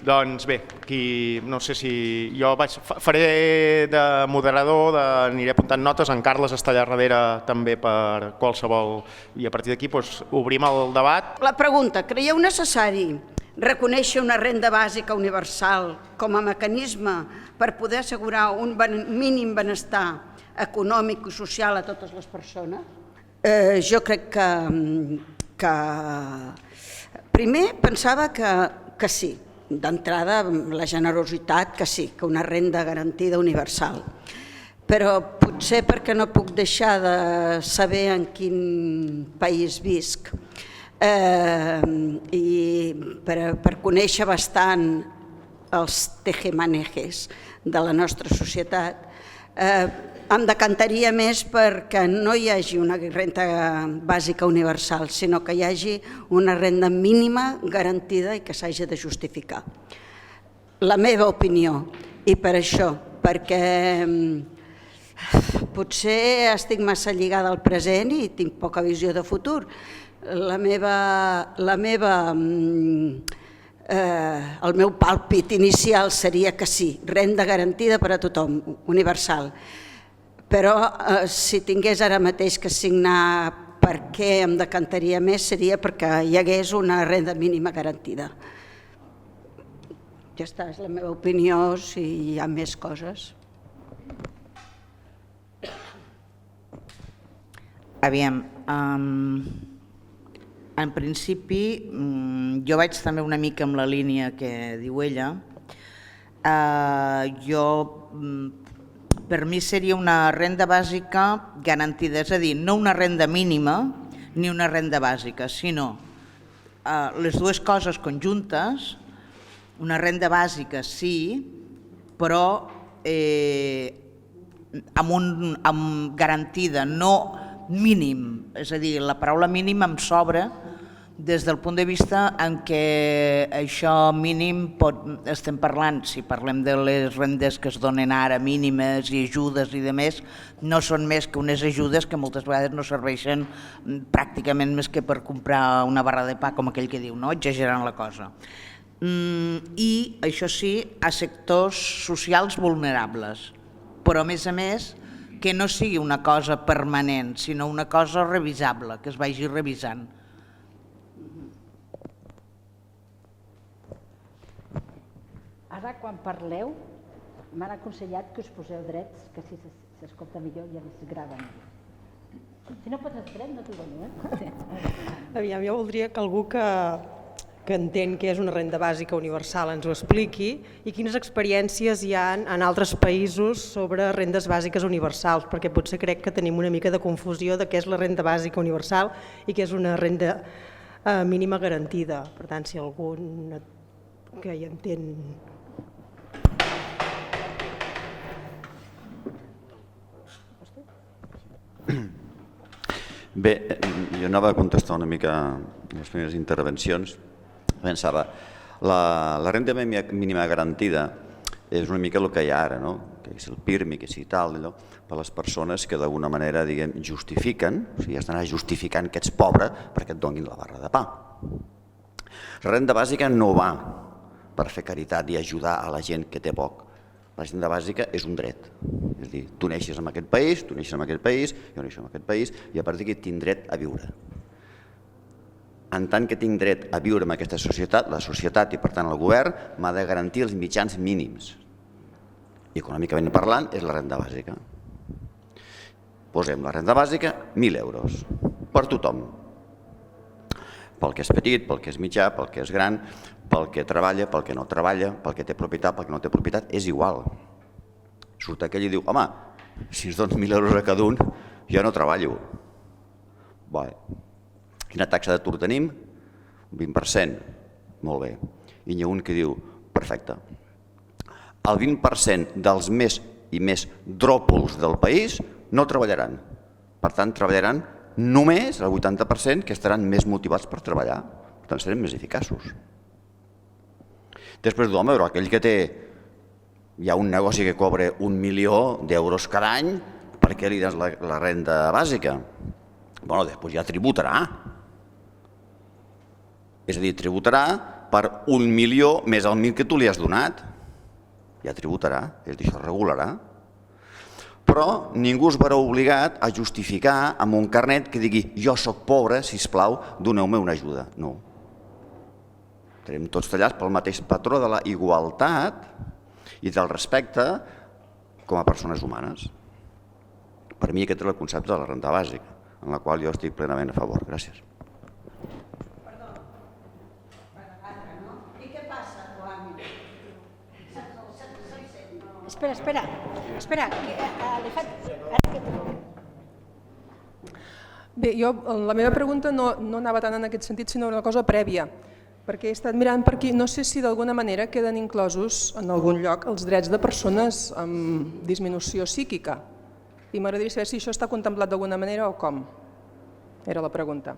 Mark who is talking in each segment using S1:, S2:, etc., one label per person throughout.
S1: Doncs bé, no sé si jo faré de moderador, aniré apuntant notes, en Carles està allà darrere també per qualsevol, i a partir d'aquí obrim el debat.
S2: La pregunta, creieu necessari reconèixer una renda bàsica universal com a mecanisme per poder assegurar un mínim benestar econòmic i social a totes les persones? Jo crec que primer pensava que sí, d'entrada la generositat que sí, que una renda garantida universal, però potser perquè no puc deixar de saber en quin país visc i per conèixer bastant els tejemanejes de la nostra societat, em decantaria més perquè no hi hagi una renda bàsica universal, sinó que hi hagi una renda mínima garantida i que s'hagi de justificar. La meva opinió, i per això, perquè potser estic massa lligada al present i tinc poca visió de futur. El meu pàlpit inicial seria que sí, renda garantida per a tothom, universal. Però si tingués ara mateix que signar per què em decantaria més seria perquè hi hagués una renda mínima garantida. Ja està, és la meva opinió, si hi ha més coses.
S3: Aviam, en principi jo vaig també una mica amb la línia que diu ella. Per mi seria una renda bàsica garantida, és a dir, no una renda mínima ni una renda bàsica, sinó les dues coses conjuntes, una renda bàsica sí, però amb garantida, no mínim, és a dir, la paraula mínim em sobra des del punt de vista en què això mínim estem parlant, si parlem de les rendes que es donen ara mínimes i ajudes i demés, no són més que unes ajudes que moltes vegades no serveixen pràcticament més que per comprar una barra de pa, com aquell que diu, no? Exagerant la cosa. I això sí, a sectors socials vulnerables, però a més que no sigui una cosa permanent, sinó una cosa revisable, que es vagi revisant.
S4: Ara, quan parleu, m'han aconsellat que us poseu drets, que si s'escolta millor ja es grava millor. Si no poses dret, no t'ho dono,
S5: Aviam, jo voldria que algú que entén què és una renda bàsica universal ens ho expliqui i quines experiències hi ha en altres països sobre rendes bàsiques universals, perquè potser crec que tenim una mica de confusió de què és la renda bàsica universal i què és una renda mínima garantida. Per tant, si algú que hi entén...
S6: Bé, jo anava a contestar una mica les primeres intervencions. Pensava, la renda mínima garantida és una mica el que hi ha ara, que és el PIRMI, que és tal, per les persones que d'alguna manera justifiquen, o sigui, estan justificant que ets pobre perquè et donin la barra de pa. La renda bàsica no va per fer caritat i ajudar a la gent que té poc. La renda bàsica és un dret. És a dir, tu neixes en aquest país, tu neixes en aquest país, jo neixo en aquest país, i a partir d'aquí tinc dret a viure. En tant que tinc dret a viure en aquesta societat, la societat i per tant el govern m'ha de garantir els mitjans mínims. I econòmicament parlant és la renda bàsica. Posem la renda bàsica, 1.000 euros, per tothom. Pel que és petit, pel que és mitjà, pel que és gran, pel que treballa, pel que no treballa, pel que té propietat, pel que no té propietat, és igual. Surt aquell i diu, home, si ens dones 1.000 euros a cada un, jo no treballo. Quina taxa d'atur tenim? Un 20%. Molt bé. I n'hi ha un que diu, perfecte. El 20% dels més i més dròpols del país no treballaran. Per tant, treballaran només el 80% que estaran més motivats per treballar. Per tant, serem més eficaços. Després diu, home, però aquell que té... Hi ha un negoci que cobra 1 milió d'euros cada any, per què li dones la renda bàsica? Bé, després ja tributarà. És a dir, tributarà per 1 milió més el 1.000 que tu li has donat. Ja tributarà, és a dir, això es regularà. Però ningú es veurà obligat a justificar amb un carnet que digui jo sóc pobre, sisplau, doneu-me una ajuda. No. Estarem tots tallats pel mateix patró de la igualtat i del respecte com a persones humanes. Per mi aquest és el concepte de la renda bàsica, en la qual jo estic plenament a favor. Gràcies.
S2: I què passa quan...
S4: Espera.
S7: Bé, la meva pregunta no anava tant en aquest sentit, sinó una cosa prèvia, perquè he estat mirant per aquí, no sé si d'alguna manera queden inclosos en algun lloc els drets de persones amb disminució psíquica. I m'agradaria saber si això està contemplat d'alguna manera o com. Era la pregunta.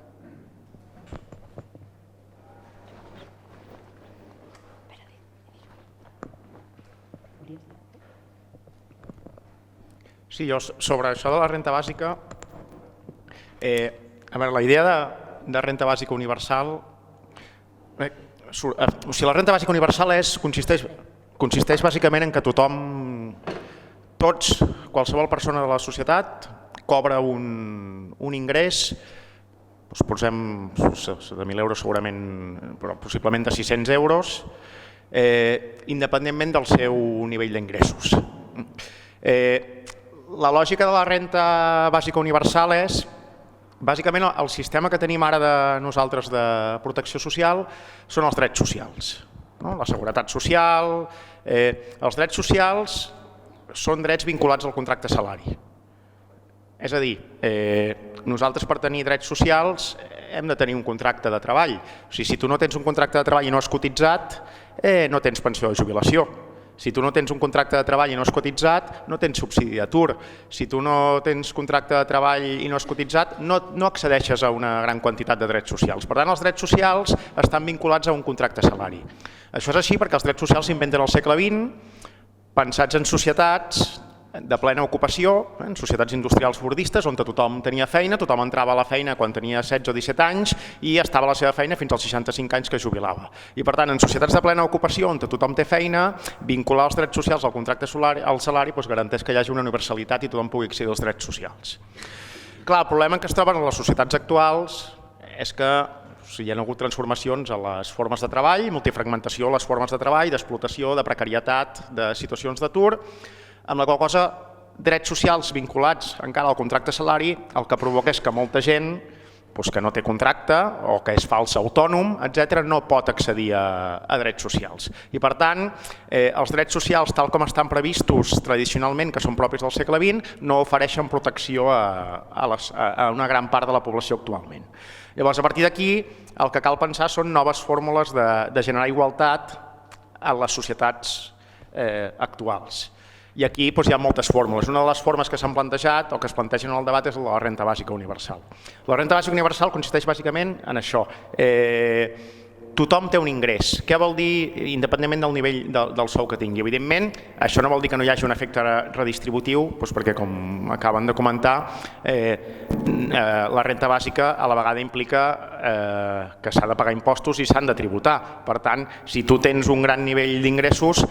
S1: Sí, jo sobre això de la renta bàsica, a veure, la idea de renta bàsica universal, o sigui, la renta bàsica universal consisteix bàsicament en que tothom, qualsevol persona de la societat cobra un ingrés, posem de 1.000 euros segurament, però possiblement de 600 euros, independentment del seu nivell d'ingressos. La lògica de la renta bàsica universal és, bàsicament, el sistema que tenim ara de nosaltres de protecció social són els drets socials. La seguretat social, els drets socials són drets vinculats al contracte salari. És a dir, nosaltres per tenir drets socials hem de tenir un contracte de treball. O sigui, si tu no tens un contracte de treball i no has cotitzat, no tens pensió de jubilació. Si tu no tens un contracte de treball i no has cotitzat, no tens subsidi d'atur. Si tu no tens contracte de treball i no has cotitzat, no accedeixes a una gran quantitat de drets socials. Per tant, els drets socials estan vinculats a un contracte salari. Això és així perquè els drets socials s'inventen al segle XX, pensats en societats de plena ocupació, en societats industrials fordistes, on tothom tenia feina, tothom entrava a la feina quan tenia 16 o 17 anys i estava a la seva feina fins als 65 anys que jubilava. I per tant, en societats de plena ocupació, on tothom té feina, vincular els drets socials al contracte al salari garanteix que hi hagi una universalitat i tothom pugui accedir als drets socials. Clar, el problema que es troben en les societats actuals és que hi ha hagut transformacions a les formes de treball, multifragmentació a les formes de treball, d'explotació, de precarietat, de situacions d'atur, amb la qual cosa drets socials vinculats encara al contracte salari el que provoca és que molta gent que no té contracte o que és fals autònom, etc., no pot accedir a drets socials. I per tant, els drets socials, tal com estan previstos tradicionalment, que són propis del segle XX, no ofereixen protecció a una gran part de la població actualment. Llavors, a partir d'aquí, el que cal pensar són noves fórmules de generar igualtat a les societats actuals. I aquí hi ha moltes fórmules. Una de les formes que s'han plantejat o que es plantegen en el debat és la renta bàsica universal. La renta bàsica universal consisteix bàsicament en això. Tothom té un ingrés. Què vol dir independentment del nivell del sou que tingui? Evidentment, això no vol dir que no hi hagi un efecte redistributiu, perquè com acaben de comentar, la renta bàsica a la vegada implica que s'ha de pagar impostos i s'han de tributar. Per tant, si tu tens un gran nivell d'ingressos,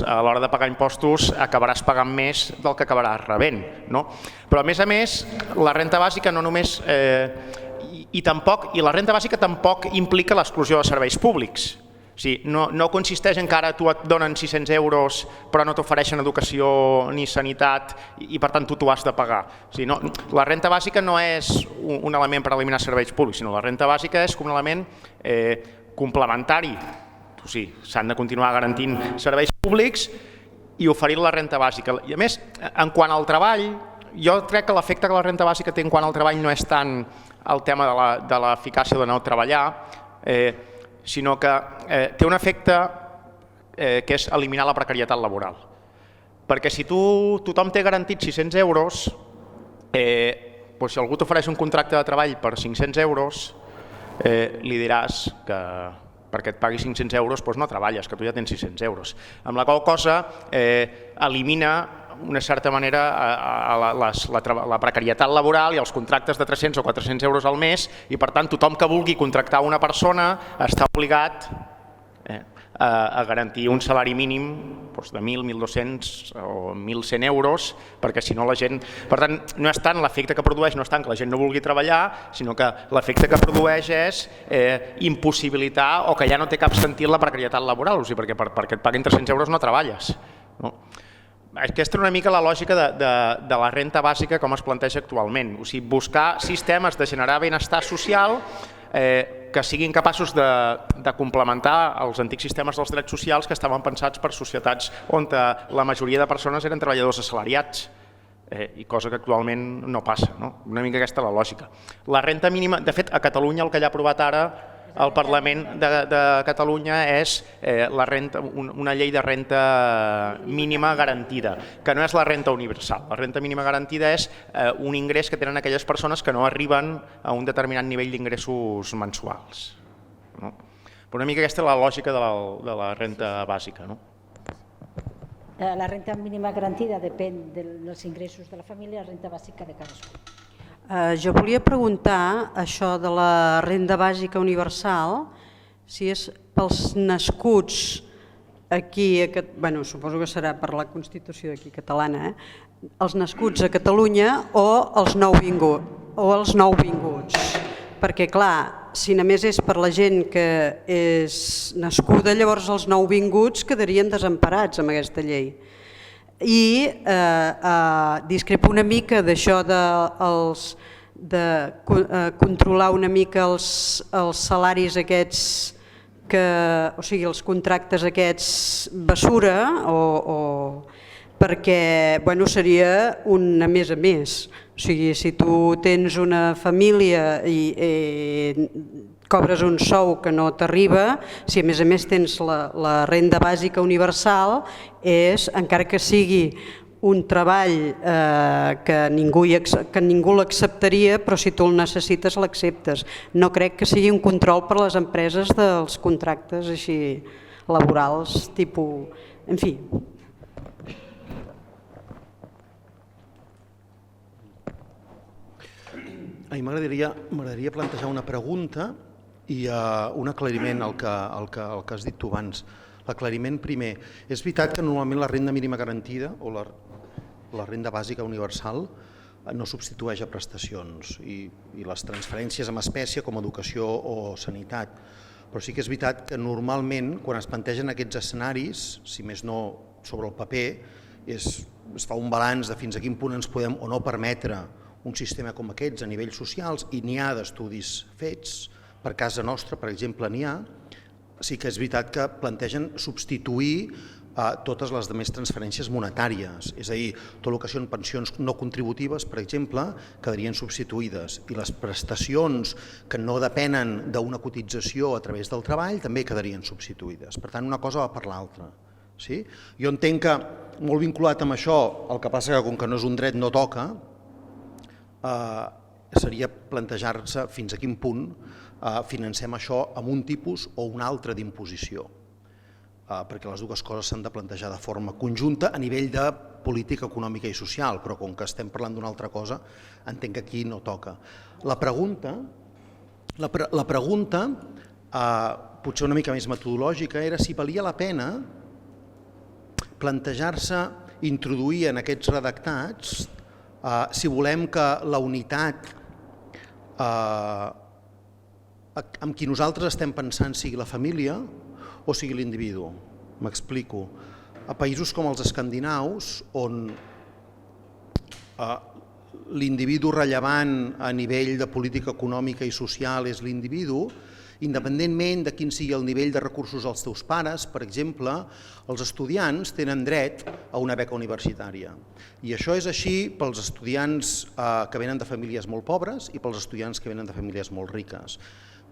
S1: a l'hora de pagar impostos acabaràs pagant més del que acabaràs rebent. Però a més, la renta bàsica no només... I la renta bàsica tampoc implica l'exclusió de serveis públics. No consisteix en que ara tu et donen 600 euros però no t'ofereixen educació ni sanitat i per tant tu t'ho has de pagar. La renta bàsica no és un element per eliminar serveis públics, sinó la renta bàsica és un element complementari. S'han de continuar garantint serveis públics i oferir la renta bàsica. I a més, en quant al treball, jo crec que l'efecte que la renta bàsica té en quant al treball no és tant el tema de l'eficàcia de no treballar, sinó que té un efecte que és eliminar la precarietat laboral. Perquè si tothom té garantit 600 euros, si algú t'ofereix un contracte de treball per 500 euros, li diràs que perquè et pagui 500 euros no treballes, que tu ja tens 600 euros. Amb la qual cosa elimina d'una certa manera la precarietat laboral i els contractes de 300 o 400 euros al mes i per tant tothom que vulgui contractar una persona està obligat a garantir un salari mínim de 1.000, 1.200 o 1.100 euros, perquè si no la gent... Per tant, no és tant l'efecte que produeix, no és tant que la gent no vulgui treballar, sinó que l'efecte que produeix és impossibilitar o que ja no té cap sentit la precarietat laboral, o sigui, perquè et paguin 300 euros no treballes. Aquesta és una mica la lògica de la renta bàsica com es planteja actualment, o sigui, buscar sistemes de generar benestar social que siguin capaços de complementar els antics sistemes dels drets socials que estaven pensats per societats on la majoria de persones eren treballadors assalariats, i cosa que actualment no passa. Una mica aquesta és la lògica. La renta mínima, de fet, a Catalunya el que ja ha aprovat ara el Parlament de Catalunya és una llei de renta mínima garantida, que no és la renta universal. La renta mínima garantida és un ingrés que tenen aquelles persones que no arriben a un determinat nivell d'ingressos mensuals. Però una mica aquesta és la lògica de la renta bàsica.
S4: La renta mínima garantida depèn dels ingressos de la família i la renta bàsica de cadascú.
S5: Jo volia preguntar això de la renda bàsica universal, si és pels nascuts aquí, suposo que serà per la Constitució aquí catalana, els nascuts a Catalunya o els nouvinguts. Perquè clar, si només és per la gent que és nascuda, llavors els nouvinguts quedarien desemparats amb aquesta llei. I discrepo una mica d'això de controlar una mica els salaris aquests, o sigui, els contractes aquests basura, perquè seria un a més. O sigui, si tu tens una família i cobres un sou que no t'arriba, si a més tens la renda bàsica universal, és, encara que sigui un treball que ningú l'acceptaria, però si tu el necessites l'acceptes. No crec que sigui un control per a les empreses dels contractes així laborals, tipus... En fi.
S8: A mi m'agradaria plantejar una pregunta i un aclariment al que has dit tu abans. L'aclariment primer. És veritat que normalment la renda mínima garantida o la renda bàsica universal no substitueix a prestacions i les transferències en espècie com educació o sanitat. Però sí que és veritat que normalment quan es plantegen aquests escenaris, si més no sobre el paper, es fa un balanç de fins a quin punt ens podem o no permetre un sistema com aquests a nivells socials, i n'hi ha d'estudis fets, per casa nostra, per exemple, n'hi ha. Sí que és veritat que plantegen substituir totes les altres transferències monetàries, és a dir, tot el que són pensions no contributives, per exemple, quedarien substituïdes, i les prestacions que no depenen d'una cotització a través del treball també quedarien substituïdes. Per tant, una cosa va per l'altra. Jo entenc que, molt vinculat amb això, el que passa que com que no és un dret no toca, seria plantejar-se fins a quin punt financem això amb un tipus o un altre d'imposició, perquè les dues coses s'han de plantejar de forma conjunta a nivell de política econòmica i social, però com que estem parlant d'una altra cosa, entenc que aquí no toca. La pregunta, potser una mica més metodològica, era si valia la pena plantejar-se introduir en aquests redactats si volem que la unitat amb qui nosaltres estem pensant sigui la família o sigui l'individu. M'explico. A països com els escandinaus, on l'individu rellevant a nivell de política econòmica i social és l'individu, independentment de quin sigui el nivell de recursos dels teus pares, per exemple, els estudiants tenen dret a una beca universitària. I això és així pels estudiants que venen de famílies molt pobres i pels estudiants que venen de famílies molt riques,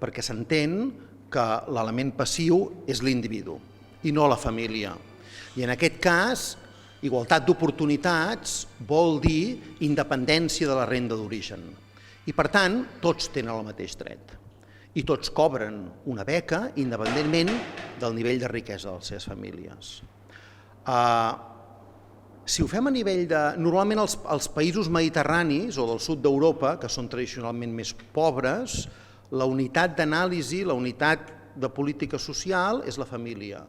S8: perquè s'entén que l'element passiu és l'individu i no la família. I en aquest cas, igualtat d'oportunitats vol dir independència de la renda d'origen. I per tant, tots tenen el mateix dret. I tots cobren una beca independentment del nivell de riquesa de les seves famílies. Si ho fem a nivell de... Normalment els països mediterranis o del sud d'Europa, que són tradicionalment més pobres, la unitat d'anàlisi, la unitat de política social és la família.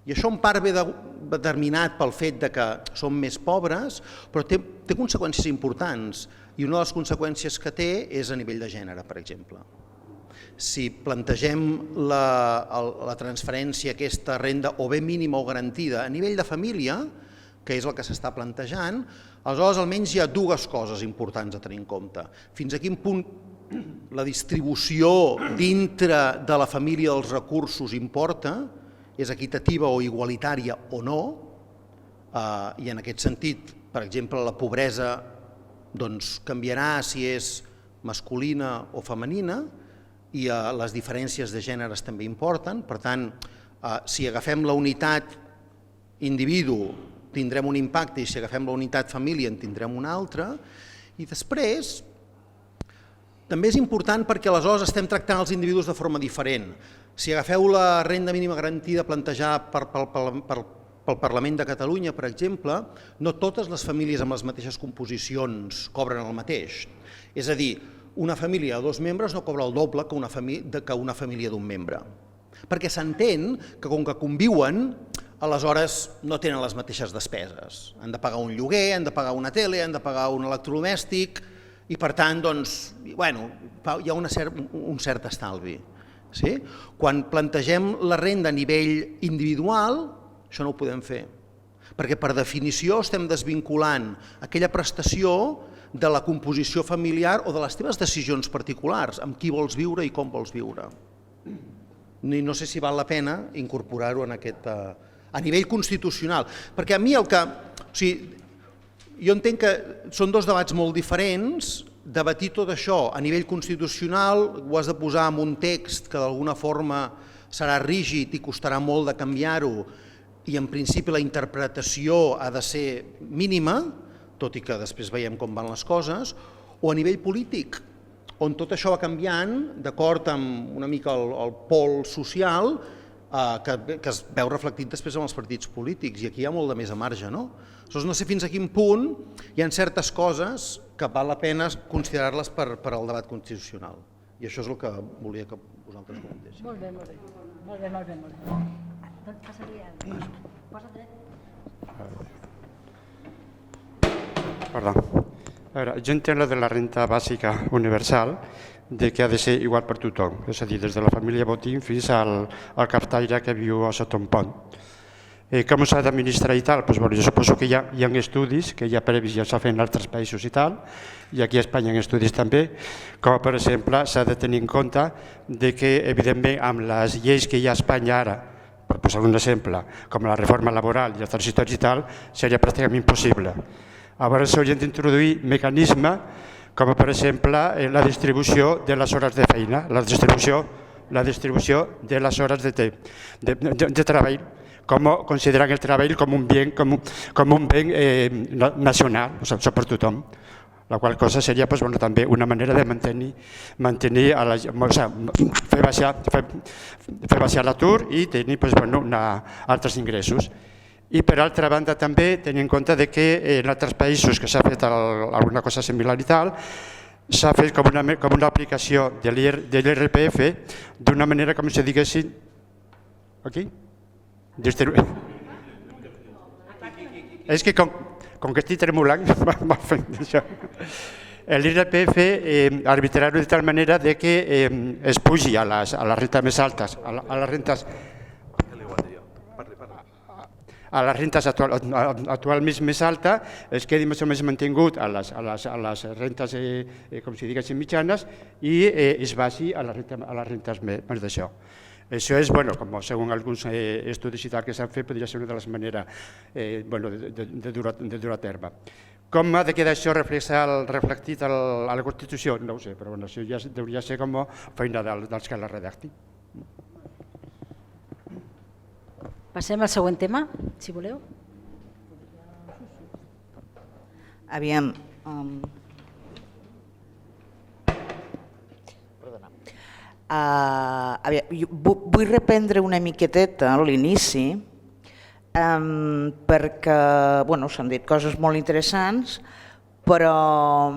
S8: I això en part ve determinat pel fet que som més pobres, però té conseqüències importants, i una de les conseqüències que té és a nivell de gènere, per exemple. Si plantegem la transferència, aquesta renda o bé mínima o garantida a nivell de família, que és el que s'està plantejant, aleshores almenys hi ha dues coses importants a tenir en compte. Fins a quin punt la distribució dintre de la família dels recursos importa, és equitativa o igualitària o no, i en aquest sentit, per exemple, la pobresa canviarà si és masculina o femenina, i les diferències de gèneres també importen. Per tant, si agafem la unitat individu tindrem un impacte i si agafem la unitat família en tindrem un altre. I després, també és important perquè aleshores estem tractant els individus de forma diferent. Si agafeu la renda mínima garantida plantejada pel Parlament de Catalunya, per exemple, no totes les famílies amb les mateixes composicions cobren el mateix. És a dir, una família de 2 membres no cobra el doble que una família d'un membre. Perquè s'entén que com que conviuen, aleshores no tenen les mateixes despeses. Han de pagar un lloguer, han de pagar una tele, han de pagar un electrodomèstic i per tant hi ha un cert estalvi. Quan plantegem la renda a nivell individual, això no ho podem fer, perquè per definició estem desvinculant aquella prestació de la composició familiar o de les teves decisions particulars, amb qui vols viure i com vols viure. No sé si val la pena incorporar-ho a nivell constitucional, perquè a mi jo entenc que són dos debats molt diferents. Debatir tot això a nivell constitucional ho has de posar en un text que d'alguna forma serà rígid i costarà molt de canviar-ho i en principi la interpretació ha de ser mínima, tot i que després veiem com van les coses, o a nivell polític, on tot això va canviant d'acord amb una mica el pol social que es veu reflectit després en els partits polítics, i aquí hi ha molt de més a marge, no? Aleshores, no sé fins a quin punt hi ha certes coses que val la pena considerar-les per al debat constitucional. I això és el que volia que vosaltres comentéssiu.
S4: Molt bé. Doncs passaria. Posa dret.
S9: Perdó. A veure, jo entenc la de la renta bàsica universal, de que ha de ser igual per tothom, és a dir, des de la família Botín fins al cartaire que viu a sota un pont. Com s'ha d'administrar i tal? Jo suposo que hi ha estudis que ja previs ja s'ha fet en altres països i tal, i aquí a Espanya hi ha estudis també, com per exemple s'ha de tenir en compte que evidentment amb les lleis que hi ha a Espanya ara, per posar un exemple, com la reforma laboral i els transitoris i tal, seria pràcticament impossible. Llavors s'haurien d'introduir mecanismes com per exemple la distribució de les hores de feina, la distribució de les hores de treball, com considerant el treball com un bé nacional, per tothom. La qual cosa seria també una manera de mantenir fer baixar l'atur i tenir altres ingressos. I per altra banda també tenir en compte que en altres països que s'ha fet alguna cosa similar i tal, s'ha fet com una aplicació de l'IRPF d'una manera com si diguessin... Aquí? És que com que estic tremolant, m'ha fet això. L'IRPF arbitrarà de tal manera que es pugi a les rendes més altes, a les rentes actualment més altes, es quedi més o més mantingut a les rentes, com si diguéssim, mitjanes, i es baixi a les rentes més d'això. Això és, com segons alguns estudis i tal que s'han fet, podria ser una de les maneres de dur a terme. Com ha de quedar això reflectit a la Constitució? No ho sé, però això ja hauria de ser com feina dels que la redactin.
S4: Passem al següent tema, si voleu.
S3: Aviam. Vull reprendre una miqueteta a l'inici perquè s'han dit coses molt interessants, però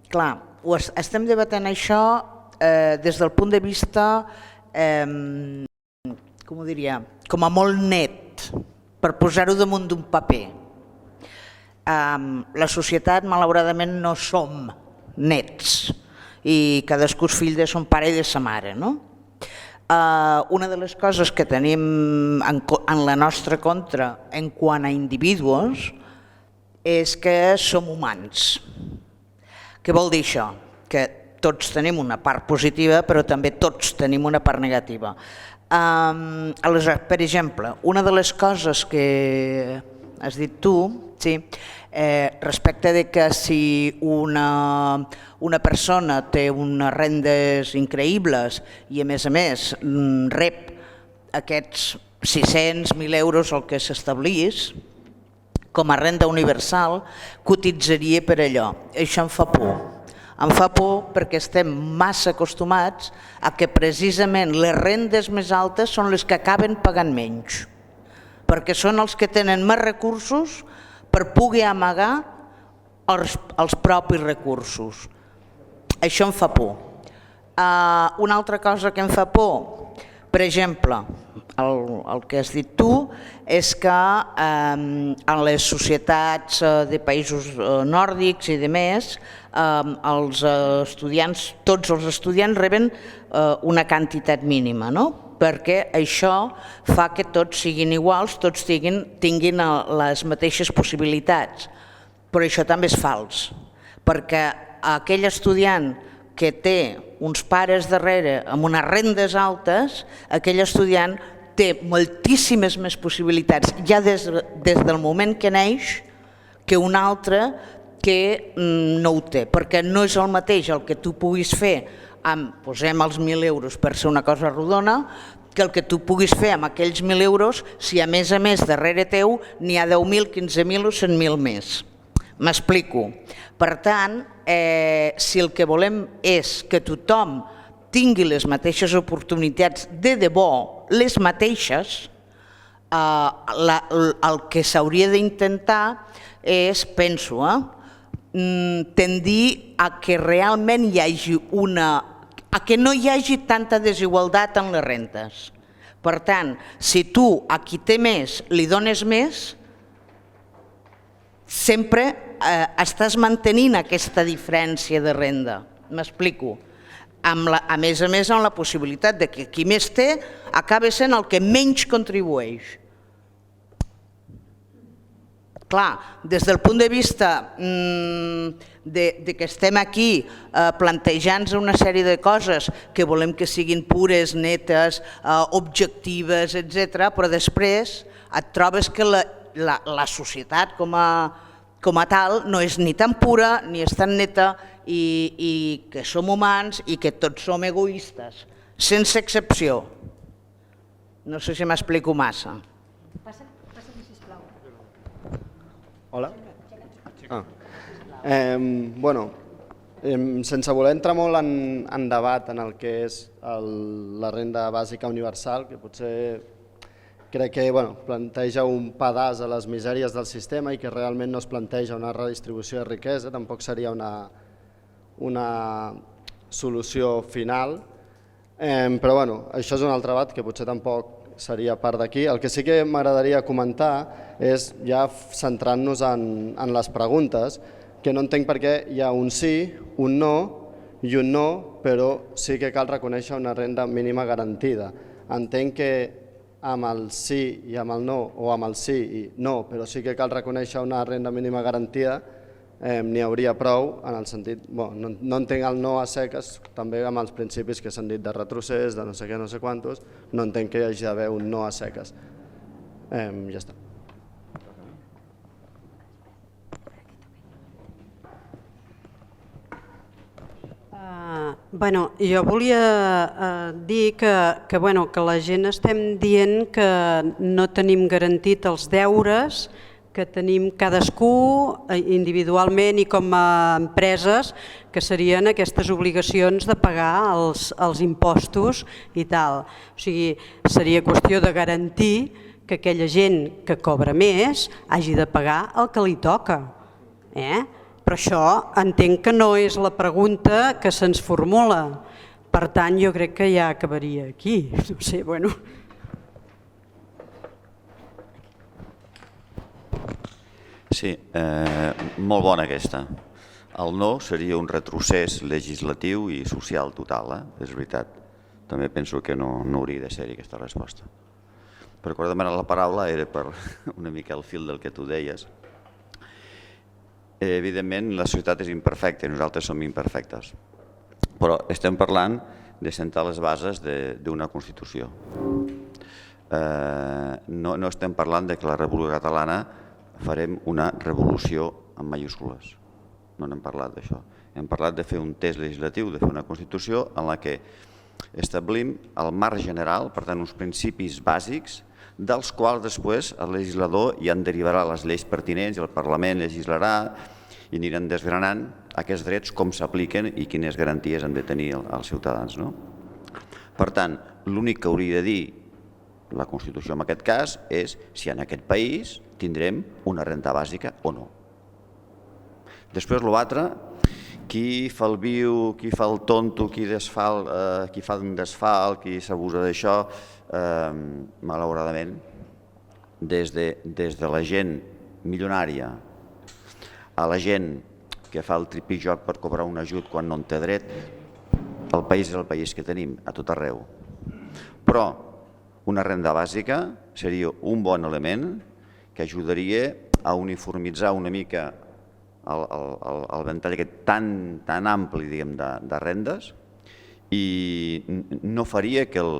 S3: clar, estem debatent això des del punt de vista com ho diria, com a molt net, per posar-ho damunt d'un paper. La societat, malauradament, no som nets i cadascú és fill de son pare i de sa mare, no? Una de les coses que tenim en la nostra contra en quant a individus és que som humans. Què vol dir això? Que tots tenim una part positiva, però també tots tenim una part negativa. Aleshores, per exemple, una de les coses que has dit tu, sí, respecte de que si una persona té unes rendes increïbles i a més rep aquests 600, 1.000 euros el que s'establís com a renda universal, cotitzaria per allò. Això em fa por. Em fa por perquè estem massa acostumats a que precisament les rendes més altes són les que acaben pagant menys, perquè són els que tenen més recursos per poder amagar els propis recursos. Això em fa por. Una altra cosa que em fa por, per exemple, el que has dit tu, és que en les societats de països nòrdics i demés, els estudiants, tots els estudiants reben una quantitat mínima, no? Perquè això fa que tots siguin iguals, tots tinguin les mateixes possibilitats. Però això també és fals, perquè aquell estudiant que té uns pares darrere amb unes rendes altes, aquell estudiant té moltíssimes més possibilitats ja des del moment que neix que un altre que no ho té, perquè no és el mateix el que tu puguis fer amb, posem els 1.000 euros per ser una cosa rodona, que el que tu puguis fer amb aquells 1.000 euros si a més darrere teu n'hi ha 10.000, 15.000 o 100.000 més. M'explico. Per tant, si el que volem és que tothom tingui les mateixes oportunitats de debò, les mateixes, el que s'hauria d'intentar és, penso, tendir a que realment hi hagi a que no hi hagi tanta desigualtat en les rentes. Per tant, si tu a qui té més li dones més, sempre estàs mantenint aquesta diferència de renda. M'explico. A més amb la possibilitat de que qui més té acaba sent el que menys contribueix. Clar, des del punt de vista de que estem aquí plantejant una sèrie de coses que volem que siguin pures, netes, objectives, etc., però després et trobes que la societat com a tal no és ni tan pura ni és tan neta i que som humans i que tots som egoistes, sense excepció. No sé si m'explico massa.
S10: Hola. Bueno, sense voler entrar molt en debat en el que és la renda bàsica universal, que potser crec que planteja un pedaç a les misèries del sistema i que realment no es planteja una redistribució de riquesa, tampoc seria una solució final, però això és un altre debat que potser tampoc seria part d'aquí. El que sí que m'agradaria comentar és, ja centrant-nos en les preguntes, que no entenc per què hi ha un sí, un no i un no, però sí que cal reconèixer una renda mínima garantida. Entenc que amb el sí i amb el no, o amb el sí i no, però sí que cal reconèixer una renda mínima garantida, n'hi hauria prou, en el sentit, no entenc el no a seques, també amb els principis que s'han dit de retrocés, de no sé què, no sé quantos, no entenc que hi hagi d'haver un no a seques. Ja està.
S11: Jo volia dir que la gent estem dient que no tenim garantit els deures que tenim cadascú individualment i com a empreses, que serien aquestes obligacions de pagar els impostos i tal. O sigui, seria qüestió de garantir que aquella gent que cobra més hagi de pagar el que li toca. Però això entenc que no és la pregunta que se'ns formula. Per tant, jo crec que ja acabaria aquí. No sé, bueno...
S6: Sí, molt bona aquesta. El no seria un retrocés legislatiu i social total, és veritat. També penso que no hauria de ser-hi aquesta resposta. Però quan he demanat la paraula era per una mica el fil del que tu deies. Evidentment, la societat és imperfecta i nosaltres som imperfectes. Però estem parlant de sentar les bases d'una Constitució. No estem parlant de que la República Catalana farem una revolució en majúscules. No n'hem parlat d'això. Hem parlat de fer un test legislatiu, de fer una Constitució en la que establim el marc general, per tant, uns principis bàsics, dels quals després el legislador ja en derivarà les lleis pertinents i el Parlament legislarà i aniran desgranant aquests drets com s'apliquen i quines garanties han de tenir els ciutadans. Per tant, l'únic que hauria de dir la Constitució en aquest cas és si en aquest país tindrem una renda bàsica o no. Després l'altre, qui fa el viu, qui fa el tonto, qui fa un desfalt, qui s'abusa d'això, malauradament, des de la gent milionària a la gent que fa el tripijoc per cobrar un ajut quan no en té dret, el país és el país que tenim a tot arreu. Però una renda bàsica seria un bon element que ajudaria a uniformitzar una mica el ventall aquest tan ampli de rendes i no faria que el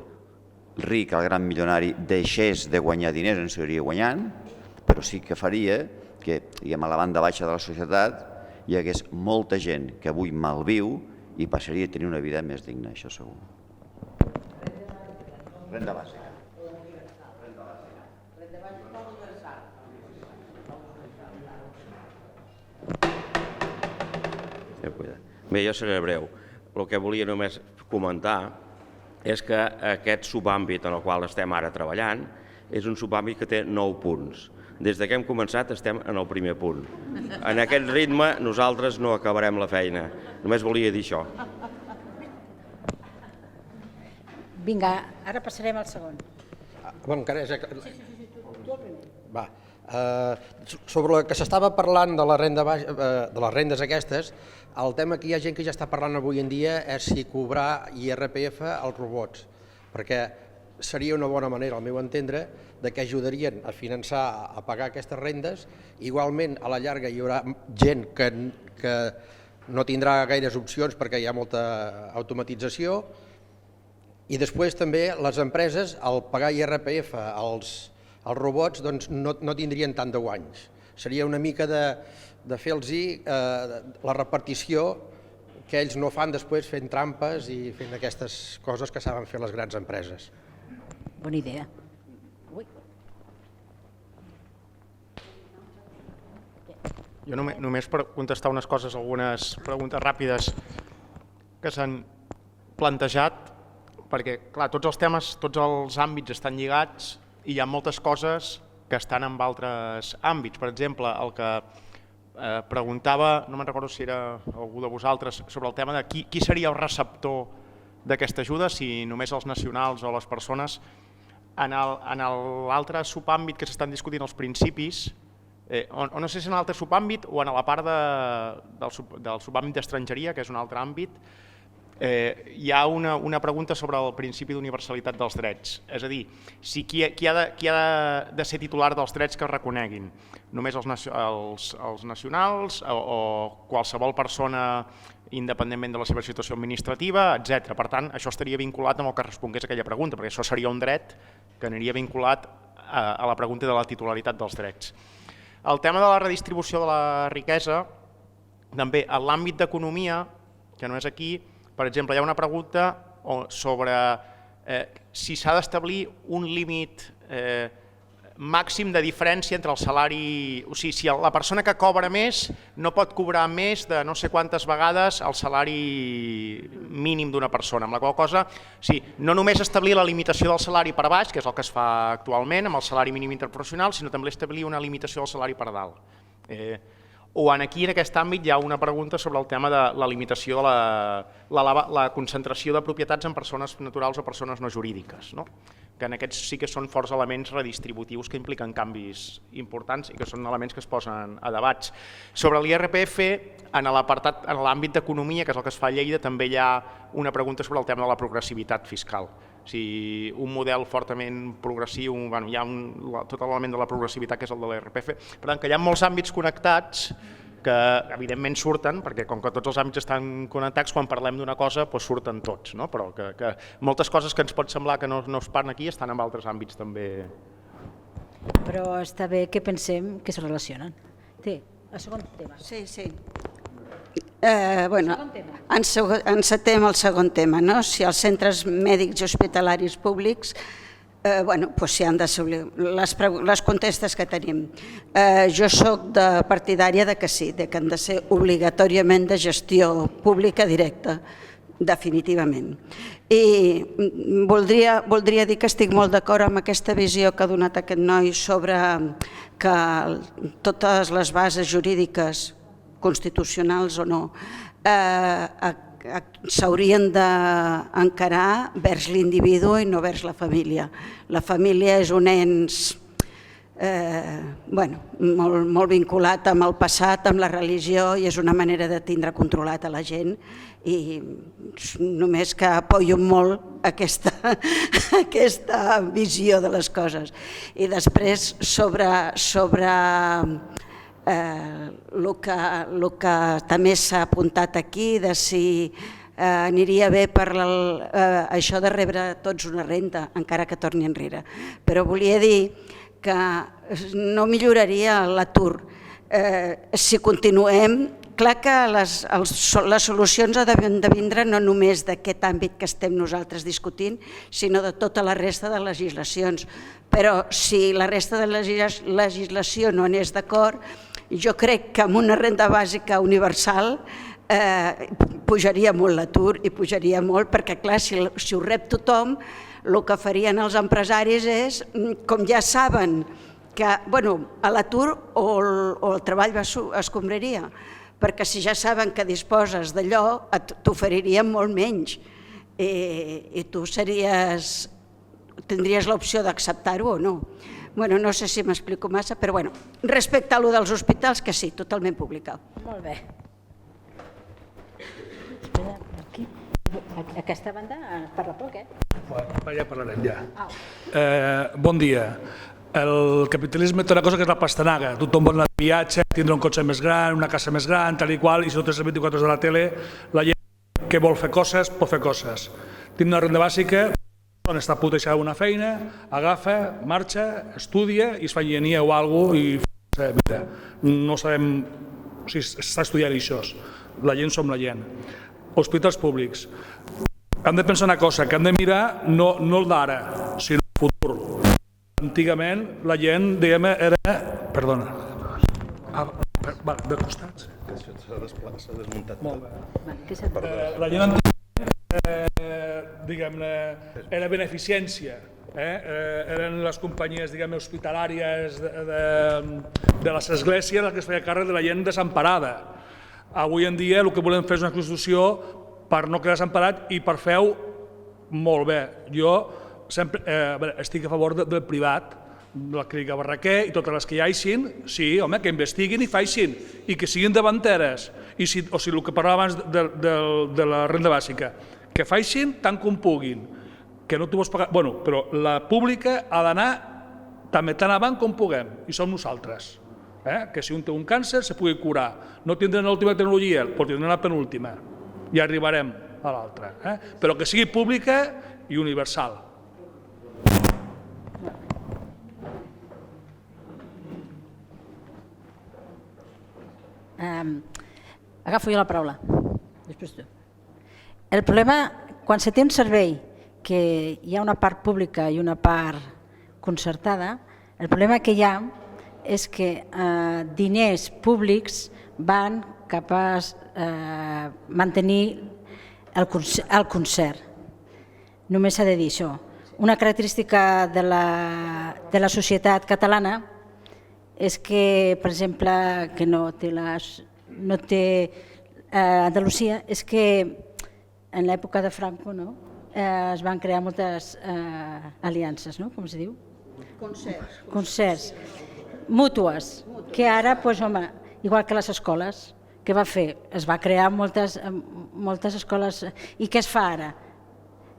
S6: ric, el gran milionari, deixés de guanyar diners, en seguiria guanyant, però sí que faria que a la banda baixa de la societat hi hagués molta gent que avui malviu i passaria a tenir una vida més digna, això segur. Renda bàsica.
S12: Bé, jo seré breu. El que volia només comentar és que aquest subàmbit en el qual estem ara treballant és un subàmbit que té 9 punts. Des que hem començat estem en el primer punt. En aquest ritme nosaltres no acabarem la feina. Només volia dir això.
S4: Vinga, ara passarem al segon.
S13: Bueno, encara és... Tu el primer. Va. Sobre el que s'estava parlant de les rendes aquestes, el tema que hi ha gent que ja està parlant avui en dia és si cobrar IRPF als robots, perquè seria una bona manera, al meu entendre, de que ajudarien a finançar, a pagar aquestes rendes. Igualment, a la llarga hi haurà gent que no tindrà gaires opcions perquè hi ha molta automatització, i després també les empreses, al pagar IRPF als robots, no tindrien tant de guanys. Seria una mica de fer-los la repartició que ells no fan després fent trampes i fent aquestes coses que saben fer les grans empreses.
S4: Bona idea.
S1: Jo només per contestar unes coses, algunes preguntes ràpides que s'han plantejat, perquè, clar, tots els temes, tots els àmbits estan lligats i hi ha moltes coses que estan en altres àmbits. Per exemple, el que preguntava, no me'n recordo si era algú de vosaltres, sobre el tema de qui seria el receptor d'aquesta ajuda, si només els nacionals o les persones. En l'altre subàmbit que s'estan discutint els principis, o no sé si en l'altre subàmbit o en la part del subàmbit d'estrangeria, que és un altre àmbit, hi ha una pregunta sobre el principi d'universalitat dels drets. És a dir, qui ha de ser titular dels drets que es reconeguin? Només els nacionals o qualsevol persona independentment de la seva situació administrativa, etc. Per tant, això estaria vinculat amb el que respongués a aquella pregunta, perquè això seria un dret que aniria vinculat a la pregunta de la titularitat dels drets. El tema de la redistribució de la riquesa, també en l'àmbit d'economia, que no és aquí, per exemple, hi ha una pregunta sobre si s'ha d'establir un límit màxim de diferència entre el salari... O sigui, si la persona que cobra més no pot cobrar més de no sé quantes vegades el salari mínim d'una persona, amb la qual cosa, no només establir la limitació del salari per baix, que és el que es fa actualment amb el salari mínim interprofessional, sinó també establir una limitació del salari per dalt. O aquí, en aquest àmbit, hi ha una pregunta sobre el tema de la limitació de la concentració de propietats en persones naturals o persones no jurídiques, no? Que en aquests sí que són forts elements redistributius que impliquen canvis importants i que són elements que es posen a debats. Sobre l'IRPF, en l'àmbit d'economia, que és el que es fa a Lleida, també hi ha una pregunta sobre el tema de la progressivitat fiscal. O sigui, un model fortament progressiu, hi ha tot l'element de la progressivitat que és el de l'IRPF. Per tant, que hi ha molts àmbits connectats que evidentment surten, perquè com que tots els àmbits estan connectats, quan parlem d'una cosa surten tots, però que moltes coses que ens pot semblar que no es parlen aquí estan en altres àmbits també.
S4: Però està bé que pensem que es relacionen. Té, el segon tema.
S2: Sí. Encetem el segon tema, no? Si els centres mèdics i hospitalaris públics s'hi han d'assolir les contestes que tenim. Jo soc partidària que sí, que han de ser obligatòriament de gestió pública directa, definitivament. I voldria dir que estic molt d'acord amb aquesta visió que ha donat aquest noi sobre que totes les bases jurídiques, constitucionals o no, s'haurien d'encarar vers l'individu i no vers la família. La família és un ens molt vinculat amb el passat, amb la religió, i és una manera de tindre controlat a la gent, i només que apoyo molt aquesta visió de les coses. I després sobre el que també s'ha apuntat aquí, de si aniria bé per això de rebre tots una renda, encara que torni enrere. Però volia dir que no milloraria l'atur si continuem. Clar que les solucions han de vindre no només d'aquest àmbit que estem nosaltres discutint, sinó de tota la resta de legislacions. Però si la resta de legislació no anés d'acord, jo crec que amb una renda bàsica universal pujaria molt l'atur, i pujaria molt perquè, clar, si ho rep tothom, el que farien els empresaris és, com ja saben que l'atur o el treball escombraria, perquè si ja saben que disposes d'allò, t'oferirien molt menys i tu tindries l'opció d'acceptar-ho o no. No sé si m'explico massa, però respecte a allò dels hospitals, que sí, totalment publicat.
S4: Molt bé. Aquesta banda parla poc,
S14: Ja parlarem, ja. Bon dia. El capitalisme té una cosa que és la pastanaga. Tothom vol anar de viatge, tindre un cotxe més gran, una casa més gran, tal i qual, i si no tens les 24 hores de la tele, la gent que vol fer coses, pot fer coses. Tinc una renda bàsica, està putejada una feina, agafa, marxa, estudia i es fa enginyeria o alguna cosa i mira, no sabem si està estudiant això. La gent som la gent. Hospitals públics. Hem de pensar una cosa, que hem de mirar no el d'ara, sinó el futur. Antigament la gent, diguem, era... Perdona. De costats.
S8: S'ha desmuntat.
S14: Molt bé. La gent antigament, diguem-ne, era beneficència. Eren les companyies, diguem, hospitalàries de les esglésies les que es feia càrrec de la gent desemparada. Avui en dia el que volem fer és una constitució per no quedar desemparat i per fer-ho molt bé. Jo estic a favor del privat, de la clínica Barraquer i totes les que hi haixin, sí, home, que investiguin i faixin, i que siguin davanteres. O sigui, el que parlava abans de la renda bàsica, que faixin tant com puguin, que no t'ho vols pagar... Bueno, però la pública ha d'anar també tan avant com puguem, i som nosaltres. Que si un té un càncer se pugui curar. No tindrem l'última tecnologia, però tindrem la penúltima. I arribarem a l'altra. Però que sigui pública i universal.
S4: Agafo jo la paraula. Després tu. El problema, quan se té un servei que hi ha una part pública i una part concertada, el problema que hi ha és que diners públics van cap a mantenir el concert. Només s'ha de dir això. Una característica de la societat catalana és que, per exemple, que no té Andalusia, és que en l'època de Franco es van crear moltes aliances, com es diu? Concerts. Mútues, que ara, igual que les escoles, què va fer? Es va crear moltes escoles. I què es fa ara?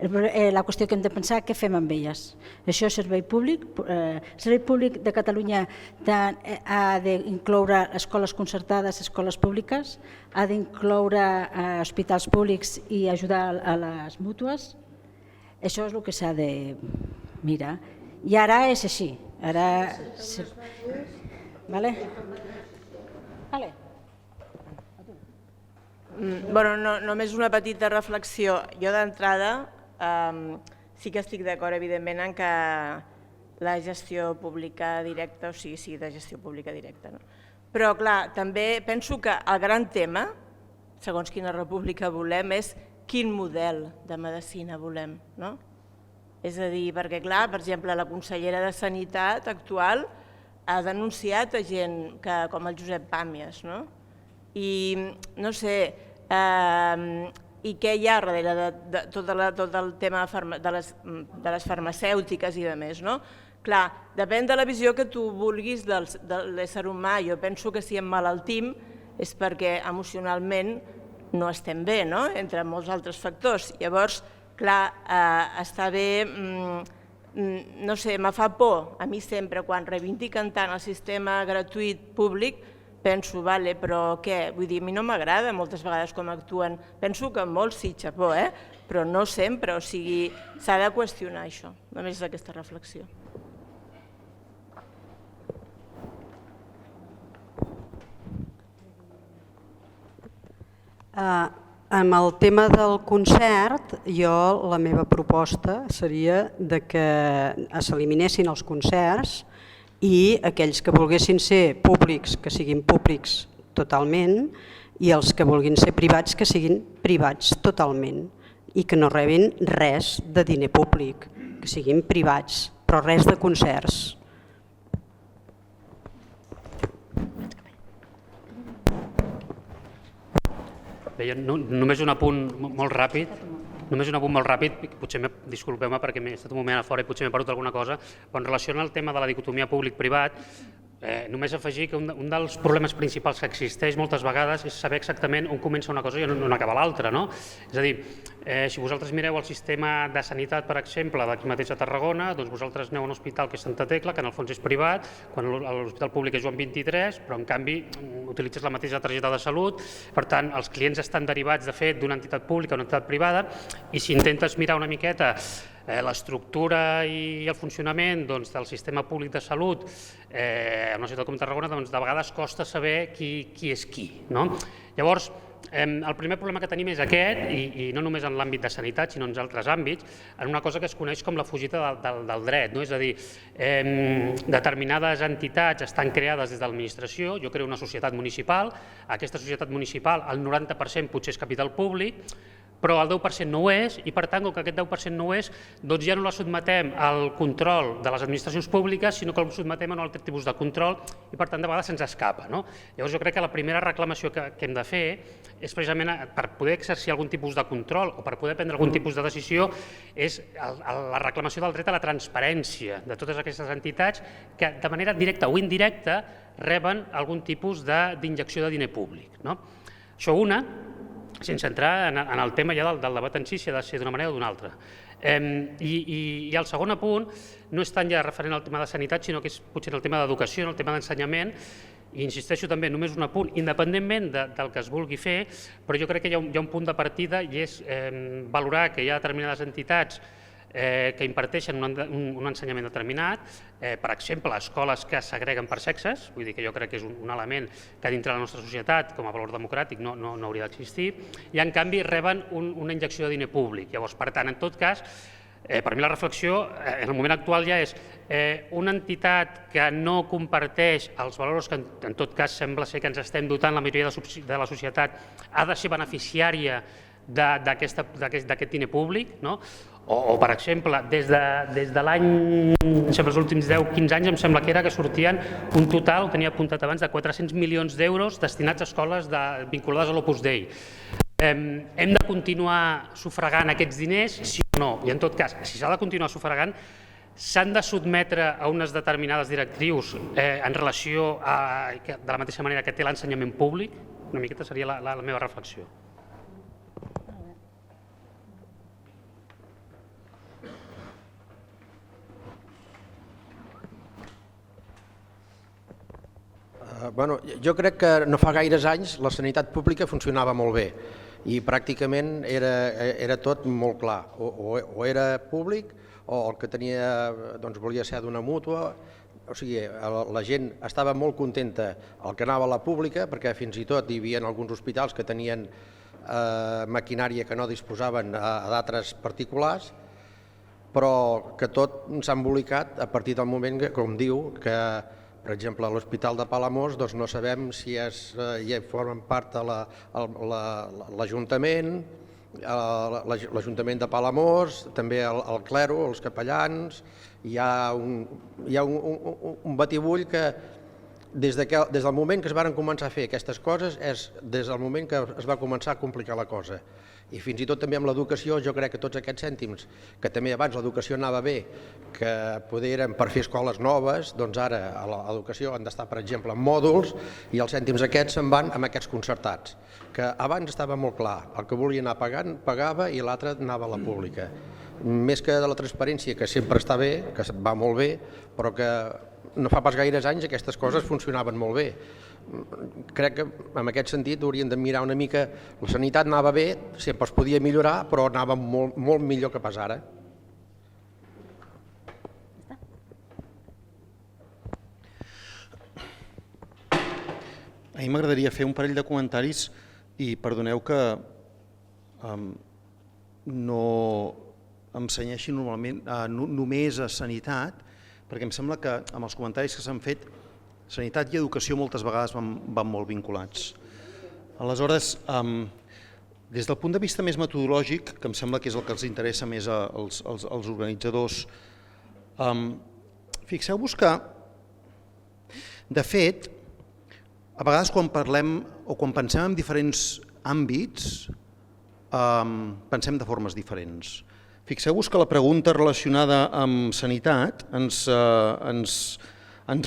S4: La qüestió que hem de pensar, què fem amb elles? Això és servei públic. El servei públic de Catalunya ha d'incloure escoles concertades, escoles públiques, ha d'incloure hospitals públics i ajudar a les mútues. Això és el que s'ha de mirar. I ara és així.
S15: Només una petita reflexió. Jo d'entrada sí que estic d'acord, evidentment, en que la gestió pública directa, o sigui de gestió pública directa. Però, clar, també penso que el gran tema, segons quina república volem, és quin model de medicina volem. És a dir, perquè, clar, per exemple, la consellera de Sanitat actual ha denunciat a gent com el Josep Pàmies, i no sé, i què hi ha darrere de tot el tema de les farmacèutiques i de més. Clar, depèn de la visió que tu vulguis de l'ésser humà. Jo penso que si emmalaltim és perquè emocionalment no estem bé, entre molts altres factors. Llavors, clar, està bé, no sé, me fa por, a mi sempre, quan reivindiquen tant el sistema gratuït públic, penso, vale, però què? Vull dir, a mi no m'agrada moltes vegades com actuen. Penso que molts sí, xapó, però no sempre, o sigui, s'ha de qüestionar això. Només és aquesta reflexió.
S11: Amb el tema del concert, la meva proposta seria que s'eliminessin els concerts i aquells que volguessin ser públics, que siguin públics totalment, i els que vulguin ser privats, que siguin privats totalment, i que no rebin res de diner públic, que siguin privats, però res de concerts.
S16: Bé, només un apunt molt ràpid, potser disculpeu-me perquè m'he estat un moment a fora i potser m'he perdut alguna cosa, però en relació al tema de la dicotomia públic-privat, només afegir que un dels problemes principals que existeix moltes vegades és saber exactament on comença una cosa i on acaba l'altra. És a dir, si vosaltres mireu el sistema de sanitat, per exemple, d'aquí mateix a Tarragona, doncs vosaltres aneu a un hospital que és Santa Tecla, que en el fons és privat, quan l'hospital públic és Joan 23, però en canvi utilitzes la mateixa targeta de salut, per tant, els clients estan derivats, de fet, d'una entitat pública a una entitat privada, i si intentes mirar una miqueta l'estructura i el funcionament del sistema públic de salut en una ciutat com Tarragona, doncs de vegades costa saber qui és qui. Llavors, el primer problema que tenim és aquest, i no només en l'àmbit de sanitat, sinó en altres àmbits, en una cosa que es coneix com la fugida del dret. És a dir, determinades entitats estan creades des de l'administració, jo creo una societat municipal, aquesta societat municipal, el 90% potser és capital públic, però el 10% no ho és, i per tant, com que aquest 10% no ho és, doncs ja no la sotmetem al control de les administracions públiques, sinó que el sotmetem a un altre tipus de control, i per tant, de vegades se'ns escapa. Llavors jo crec que la primera reclamació que hem de fer és precisament per poder exercir algun tipus de control o per poder prendre algun tipus de decisió és la reclamació del dret a la transparència de totes aquestes entitats que de manera directa o indirecta reben algun tipus d'injecció de diner públic. Això una, sense entrar en el tema ja del debat en si, si ha de ser d'una manera o d'una altra. I el segon apunt no és tant ja referent al tema de sanitat, sinó que és potser el tema d'educació, el tema d'ensenyament, i insisteixo també, només un apunt, independentment del que es vulgui fer, però jo crec que hi ha un punt de partida i és valorar que hi ha determinades entitats que imparteixen un ensenyament determinat, per exemple, escoles que segreguen per sexes, vull dir que jo crec que és un element que dintre de la nostra societat, com a valor democràtic, no hauria d'existir, i en canvi reben una injecció de diner públic. Llavors, per tant, en tot cas, per mi la reflexió en el moment actual ja és una entitat que no comparteix els valors que en tot cas sembla ser que ens estem dotant la majoria de la societat ha de ser beneficiària d'aquest diner públic, no? O, per exemple, des de l'any, els últims 10-15 anys, em sembla que era que sortien un total, ho tenia apuntat abans, de 400 milions d'euros destinats a escoles vinculades a l'Opus Dei. Hem de continuar sufragant aquests diners, sí o no? I en tot cas, si s'ha de continuar sufragant, s'han de sotmetre a unes determinades directrius en relació a, de la mateixa manera que té l'ensenyament públic? Una miqueta seria la meva reflexió.
S13: Bueno, jo crec que no fa gaires anys la sanitat pública funcionava molt bé i pràcticament era tot molt clar, o era públic o el que tenia volia ser d'una mútua, o sigui, la gent estava molt contenta el que anava a la pública perquè fins i tot hi havia alguns hospitals que tenien maquinària que no disposaven a d'altres particulars, però que tot s'ha embolicat a partir del moment que, com diu, que per exemple, a l'Hospital de Palamós no sabem si ja formen part de l'Ajuntament, l'Ajuntament de Palamós, també el clero, els capellans. Hi ha un batibull que des del moment que es van començar a fer aquestes coses és des del moment que es va començar a complicar la cosa. I fins i tot també amb l'educació, jo crec que tots aquests cèntims, que també abans l'educació anava bé, que poder eren per fer escoles noves, doncs ara a l'educació han d'estar, per exemple, en mòduls, i els cèntims aquests se'n van amb aquests concertats, que abans estava molt clar, el que volia anar pagant, pagava i l'altre anava a la pública. Més que de la transparència, que sempre està bé, que va molt bé, però que no fa pas gaires anys aquestes coses funcionaven molt bé. Crec que en aquest sentit hauríem de mirar una mica, la sanitat anava bé, sempre es podia millorar, però anava molt millor que pas ara.
S8: A mi m'agradaria fer un parell de comentaris i perdoneu que no em cenyeixi normalment només a sanitat, perquè em sembla que amb els comentaris que s'han fet sanitat i educació moltes vegades van molt vinculats. Aleshores, des del punt de vista més metodològic, que em sembla que és el que els interessa més als organitzadors, fixeu-vos que, de fet, a vegades quan parlem o quan pensem en diferents àmbits, pensem de formes diferents. Fixeu-vos que la pregunta relacionada amb sanitat ens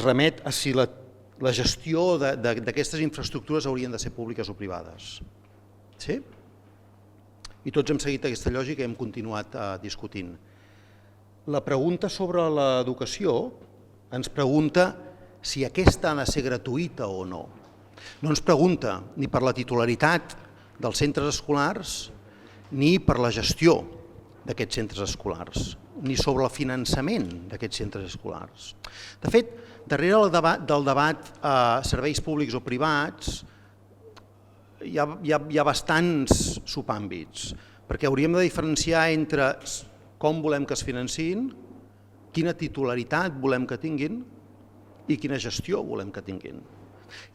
S8: remet a si la gestió d'aquestes infraestructures haurien de ser públiques o privades. Sí? I tots hem seguit aquesta lògica i hem continuat discutint. La pregunta sobre l'educació ens pregunta si aquesta ha de ser gratuïta o no. No ens pregunta ni per la titularitat dels centres escolars ni per la gestió d'aquests centres escolars, ni sobre el finançament d'aquests centres escolars. De fet, darrere del debat serveis públics o privats hi ha bastants subàmbits, perquè hauríem de diferenciar entre com volem que es financin, quina titularitat volem que tinguin i quina gestió volem que tinguin.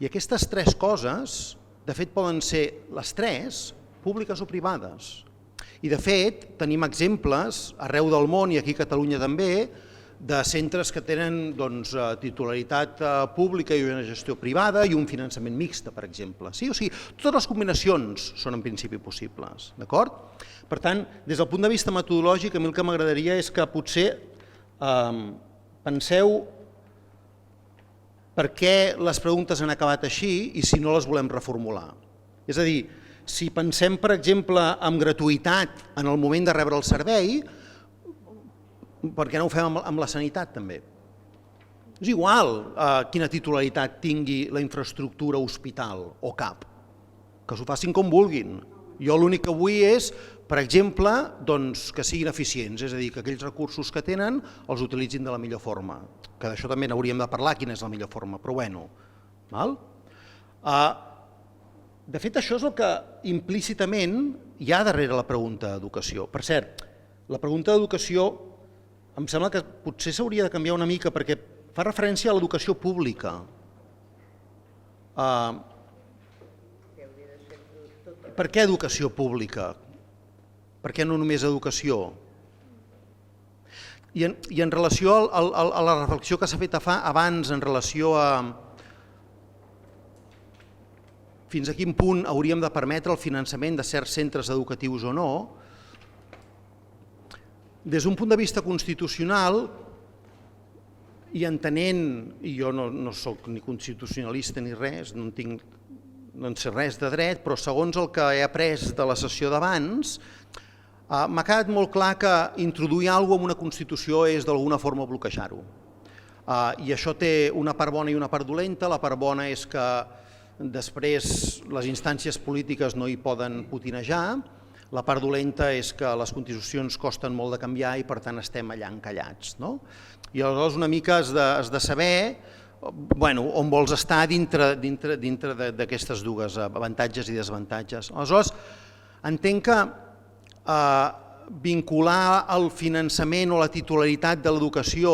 S8: I aquestes tres coses, de fet, poden ser les tres, públiques o privades. I de fet, tenim exemples arreu del món i aquí a Catalunya també, de centres que tenen titularitat pública i una gestió privada i un finançament mixta, per exemple. O sigui, totes les combinacions són en principi possibles. Per tant, des del punt de vista metodològic, a mi el que m'agradaria és que potser penseu per què les preguntes han acabat així i si no les volem reformular. És a dir, si pensem, per exemple, en gratuïtat en el moment de rebre el servei, per què no ho fem amb la sanitat també? És igual quina titularitat tingui la infraestructura hospital o CAP, que s'ho facin com vulguin. Jo l'únic que vull és, per exemple, que siguin eficients, és a dir, que aquells recursos que tenen els utilitzin de la millor forma, que d'això també n'hauríem de parlar, quina és la millor forma, però bueno. De fet, això és el que implícitament hi ha darrere la pregunta d'educació. Per cert, la pregunta d'educació em sembla que potser s'hauria de canviar una mica perquè fa referència a l'educació pública. Per què educació pública? Per què no només educació? I en relació a la reflexió que s'ha fet abans en relació a fins a quin punt hauríem de permetre el finançament de certs centres educatius o no, des d'un punt de vista constitucional, i entenent, i jo no soc ni constitucionalista ni res, no en sé res de dret, però segons el que he après de la sessió d'abans, m'ha quedat molt clar que introduir alguna cosa en una Constitució és d'alguna forma bloquejar-ho. I això té una part bona i una part dolenta. La part bona és que després les instàncies polítiques no hi poden potinejar. La part dolenta és que les Constitucions costen molt de canviar i per tant estem allà encallats. I aleshores una mica has de saber on vols estar dintre d'aquestes dues avantatges i desavantatges. Aleshores entenc que vincular el finançament o la titularitat de l'educació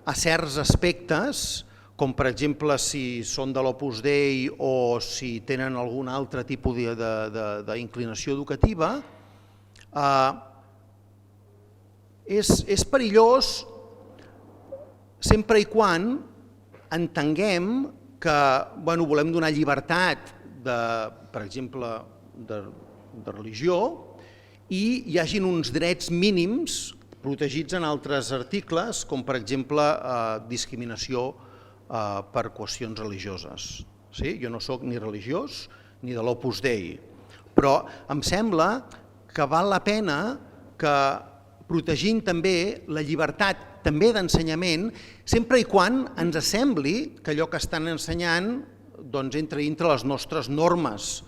S8: a certs aspectes, com per exemple si són de l'Opus Dei o si tenen algun altre tipus d'inclinació educativa, és perillós sempre i quan entenguem que volem donar llibertat, per exemple, de religió, i hi hagin uns drets mínims protegits en altres articles, com per exemple discriminació per qüestions religioses. Jo no soc ni religiós ni de l'Opus Dei, però em sembla que val la pena que protegint també la llibertat també d'ensenyament, sempre i quan ens sembli que allò que estan ensenyant entra dintre les nostres normes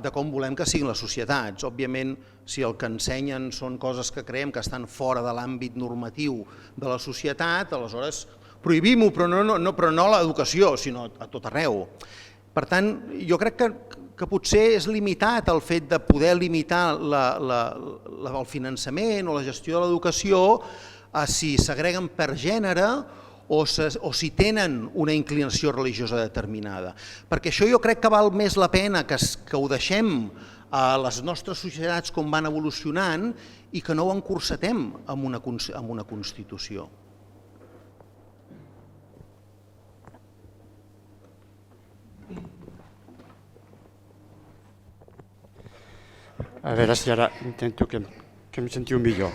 S8: de com volem que siguin les societats. Òbviament, si el que ensenyen són coses que creiem que estan fora de l'àmbit normatiu de la societat, aleshores prohibim-ho, però no a l'educació, sinó a tot arreu. Per tant, jo crec que potser és limitat el fet de poder limitar el finançament o la gestió de l'educació a si s'agreguen per gènere o si tenen una inclinació religiosa determinada. Perquè això jo crec que val més la pena que ho deixem a les nostres societats com van evolucionant i que no ho encursetem amb una Constitució.
S9: A veure si ara intento que em sentiu millor.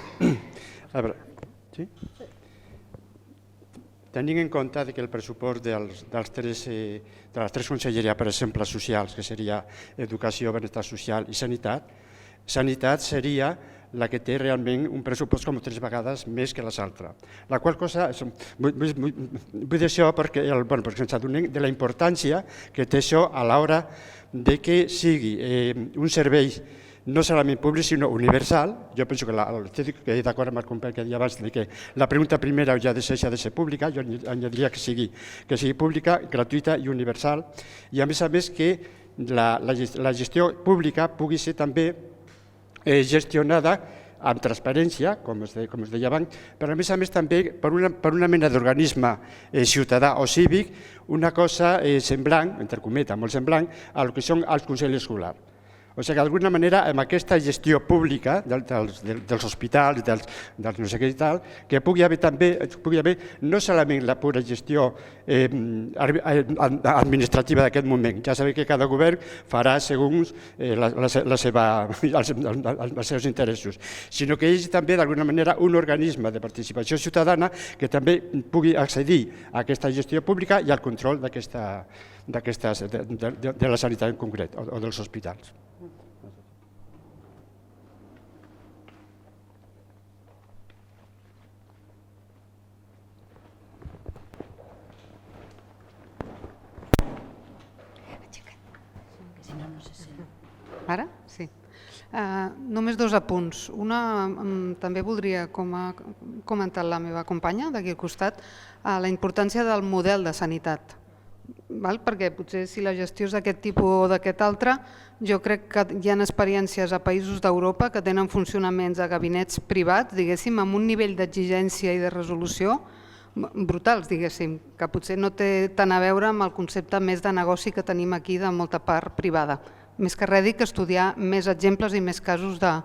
S9: A veure, sí? Tenint en compte que el pressupost de les tres conselleries, per exemple, socials, que seria Educació, Benestar Social i Sanitat, Sanitat seria la que té realment un pressupost com 3 vegades més que les altres. La qual cosa, vull dir això perquè ens adonem de la importància que té això a l'hora que sigui un servei no solament públic, sinó universal. Jo penso que estic d'acord amb el company que deia abans que la pregunta primera ja ha de ser pública, jo añadiria que sigui pública, gratuïta i universal, i a més que la gestió pública pugui ser també gestionada amb transparència, com es deia abans, però a més també per una mena d'organisme ciutadà o cívic, una cosa semblant, entre cometes, molt semblant, al que són els consells escolars. O sigui que d'alguna manera amb aquesta gestió pública dels hospitals, dels no sé què i tal, que pugui haver també no solament la pura gestió administrativa d'aquest moment. Ja sabeu que cada govern farà segons els seus interessos, sinó que hi hagi també d'alguna manera un organisme de participació ciutadana que també pugui accedir a aquesta gestió pública i al control de la sanitat en concret o dels hospitals.
S11: Ara? Sí. Només 2 apunts. Una, també voldria, com ha comentat la meva companya d'aquí al costat, la importància del model de sanitat. Perquè potser si la gestió és d'aquest tipus o d'aquest altre, jo crec que hi ha experiències a països d'Europa que tenen funcionaments de gabinets privats, diguéssim, amb un nivell d'exigència i de resolució brutals, diguéssim, que potser no té tant a veure amb el concepte més de negoci que tenim aquí de molta part privada. més que res dic estudiar més exemples i més casos del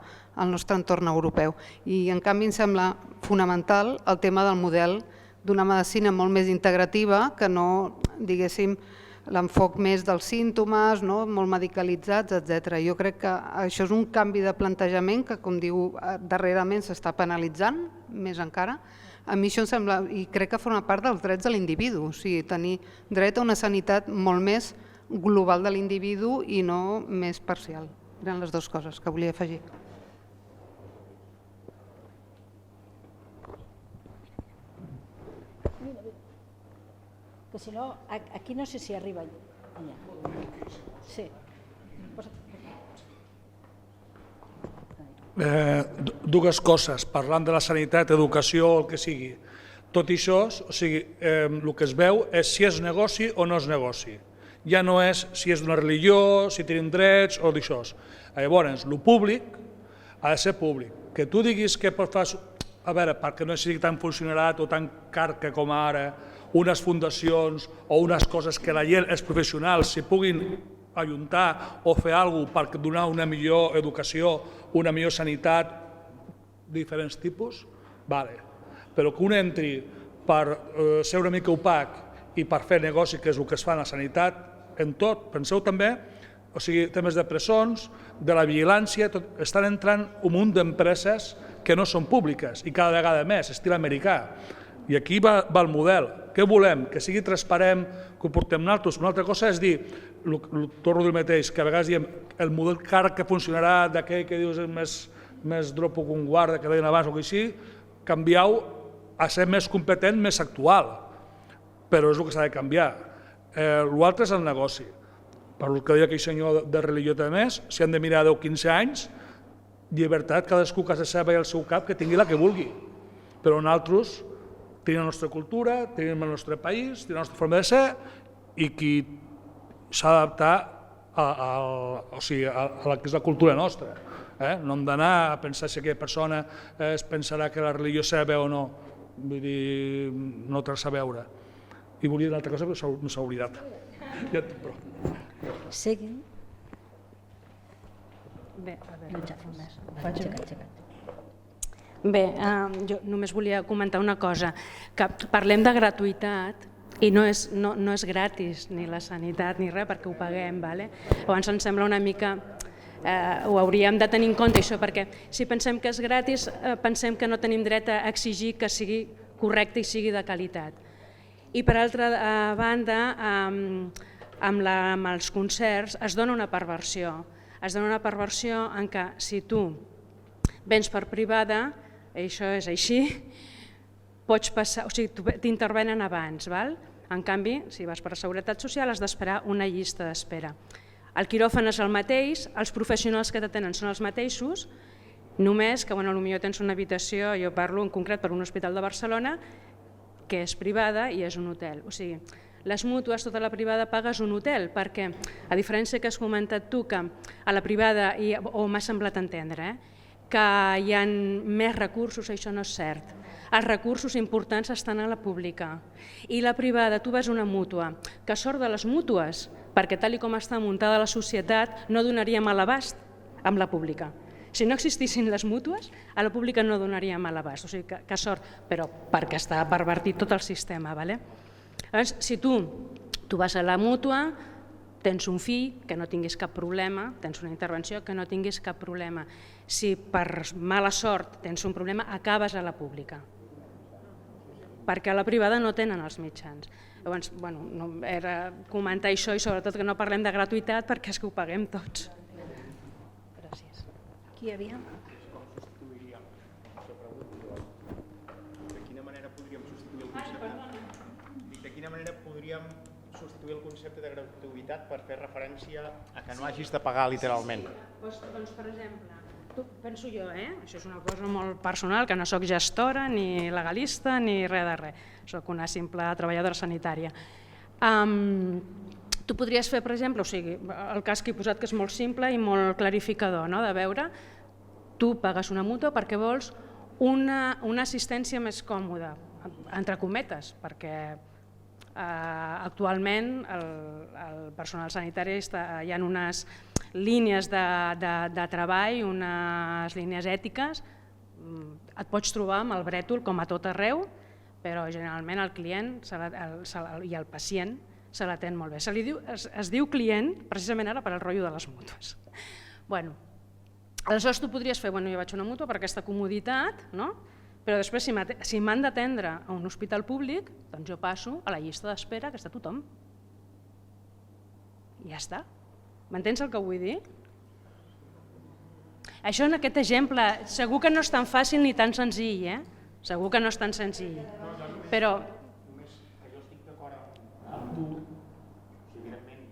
S11: nostre entorn europeu. I en canvi em sembla fonamental el tema del model d'una medicina molt més integrativa que no, diguéssim, l'enfoc més dels símptomes, molt medicalitzats, etc. Jo crec que això és un canvi de plantejament que, com diu, darrerament s'està penalitzant, més encara. A mi això em sembla, i crec que forma part dels drets de l'individu, o sigui, tenir dret a una sanitat molt més global de l'individu i no més parcial. Eren les dues coses que volia afegir.
S4: Que si no, aquí no sé si arriba allà. Sí.
S14: Dues coses, parlant de la sanitat, educació o el que sigui. Tot això, o sigui, el que es veu és si és negoci o no és negoci. Ja no és si és una religió, si tenim drets o d'això. Llavors, el públic ha de ser públic. Que tu diguis que fas, a veure, perquè no sigui tan funcionarat o tan car que com ara, unes fundacions o unes coses que la gent, els professionals, s'hi puguin ajuntar o fer alguna cosa per donar una millor educació, una millor sanitat, diferents tipus, vale. Però que un entri per ser una mica opac i per fer negoci, que és el que es fa en la sanitat, en tot, penseu també, o sigui, temes de presons, de la vigilància, estan entrant un munt d'empreses que no són públiques i cada vegada més, estil americà. I aquí va el model. Què volem? Que sigui transparent, que ho portem nosaltres. Una altra cosa és dir, torno a dir el mateix, que a vegades diem el model car que funcionarà d'aquell que dius més dropo que un guarda, que deien abans o que així, canvieu a ser més competent, més actual. Però és el que s'ha de canviar. L'altre és el negoci. Per el que deia aquell senyor de religió també, si han de mirar 10 o 15 anys, llibertat, cadascú a casa seva i al seu cap, que tingui la que vulgui. Però nosaltres tenim la nostra cultura, tenim el nostre país, tenim la nostra forma de ser i qui s'ha d'adaptar a la que és la cultura nostra. No hem d'anar a pensar si aquella persona es pensarà que la religió seva o no. Vull dir, no té res a veure. I volia dir una altra cosa, però no s'ha oblidat. Ja et dic prou.
S4: Seguim.
S17: Bé, a veure. Bé, jo només volia comentar una cosa, que parlem de gratuïtat i no és gratis ni la sanitat ni res perquè ho paguem, llavors em sembla una mica, ho hauríem de tenir en compte això, perquè si pensem que és gratis pensem que no tenim dret a exigir que sigui correcte i sigui de qualitat. I per altra banda, amb els concerts es dona una perversió, en què si tu vens per privada, això és així, pots passar, o sigui, t'intervenen abans, en canvi, si vas per la Seguretat Social has d'esperar una llista d'espera. El quiròfan és el mateix, els professionals que t'atenen són els mateixos, només que potser tens una habitació, jo parlo en concret per un hospital de Barcelona, que és privada i és un hotel. O sigui, les mútues, tota la privada, pagues un hotel, perquè, a diferència que has comentat tu, que a la privada, o m'ha semblat entendre, que hi ha més recursos, això no és cert. Els recursos importants estan a la pública. I la privada, tu vas a una mútua, que sort de les mútues, perquè tal com està muntada la societat no donaríem a l'abast amb la pública. Si no existissin les mútues, a la pública no donaríem a l'abast, o sigui que sort, però perquè està pervertit tot el sistema. Llavors, si tu vas a la mútua, tens un fill, que no tinguis cap problema, tens una intervenció, que no tinguis cap problema. Si per mala sort tens un problema, acabes a la pública, perquè a la privada no tenen els mitjans. Llavors, era comentar això i sobretot que no parlem de gratuïtat perquè és que ho paguem tots. Gràcies.
S4: Qui hi havia?
S1: De quina manera podríem substituir el concepte de gratuïtat per fer referència a que no hagis de pagar literalment?
S17: Doncs, per exemple, penso jo, això és una cosa molt personal, que no sóc gestora, ni legalista, ni res de res. Soc una simple treballadora sanitària. Tu podries fer, per exemple, el cas que he posat, que és molt simple i molt clarificador, de veure, tu pagues una mútua perquè vols una assistència més còmoda, entre cometes, perquè actualment el personal sanitari hi ha línies de treball, unes línies ètiques, et pots trobar amb el brètol com a tot arreu, però generalment el client i el pacient se l'atén molt bé. Es diu client precisament ara per al rotllo de les mútues. Bueno, aleshores tu podries fer, jo vaig a una mútua per aquesta comoditat, però després si m'han d'atendre a un hospital públic, doncs jo passo a la llista d'espera que està tothom. I ja està. M'entens el que vull dir? Això en aquest exemple segur que no és tan fàcil ni tan senzill, segur que no és tan senzill, però...
S1: Només que jo estic d'acord amb tu, evidentment,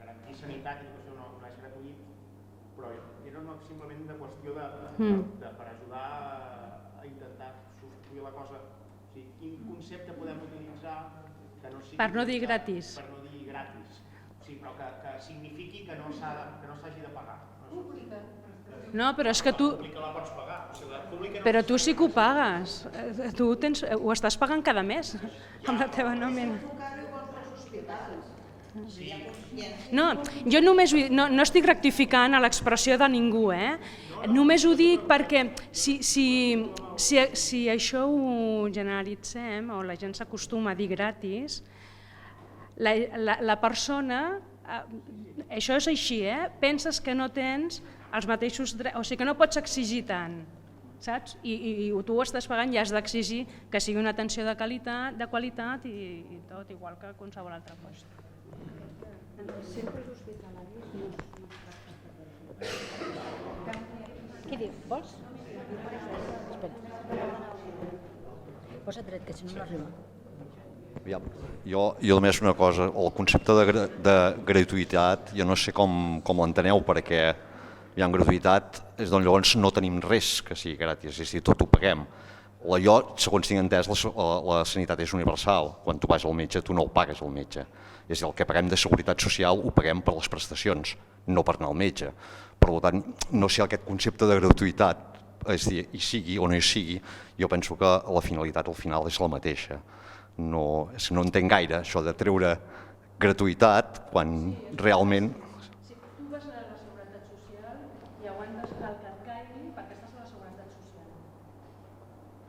S1: garantir sanitat i educació no és gratuït, però era simplement una qüestió per ajudar a intentar substituir la cosa. Quin concepte podem utilitzar que no sigui...
S17: Per no dir gratis.
S1: Per no dir gratis, però que signifiqui que no s'hagi de pagar.
S17: No, però és que tu... Però tu sí que ho pagues. Tu ho estàs pagant cada mes amb la teva nòmina. No, jo només no estic rectificant a l'expressió de ningú, només ho dic perquè si això ho generalitzem o la gent s'acostuma a dir gratis, la persona, això és així, penses que no tens els mateixos drets, o sigui que no pots exigir tant, saps? I tu ho estàs pagant i has d'exigir que sigui una atenció de qualitat i tot, igual que qualsevol altra cosa. En els centres hospitalaris no es tracta. Què diu? Vols? Espera. Posa dret, que si no arriba.
S18: Jo només una cosa, el concepte de gratuïtat, jo no sé com l'enteneu, perquè en gratuïtat és d'on llavors no tenim res que sigui gratis, és a dir, tot ho paguem. Jo, segons tinc entès, la sanitat és universal. Quan tu vas al metge, tu no el pagues al metge. És a dir, el que paguem de seguretat social ho paguem per les prestacions, no per anar al metge. Per tant, no sé aquest concepte de gratuïtat, és a dir, hi sigui o no hi sigui, jo penso que la finalitat al final és la mateixa. No entenc gaire això de treure gratuïtat quan realment...
S17: Si tu vas a la Seguretat Social i aguantes el que et caigui perquè estàs a la Seguretat Social.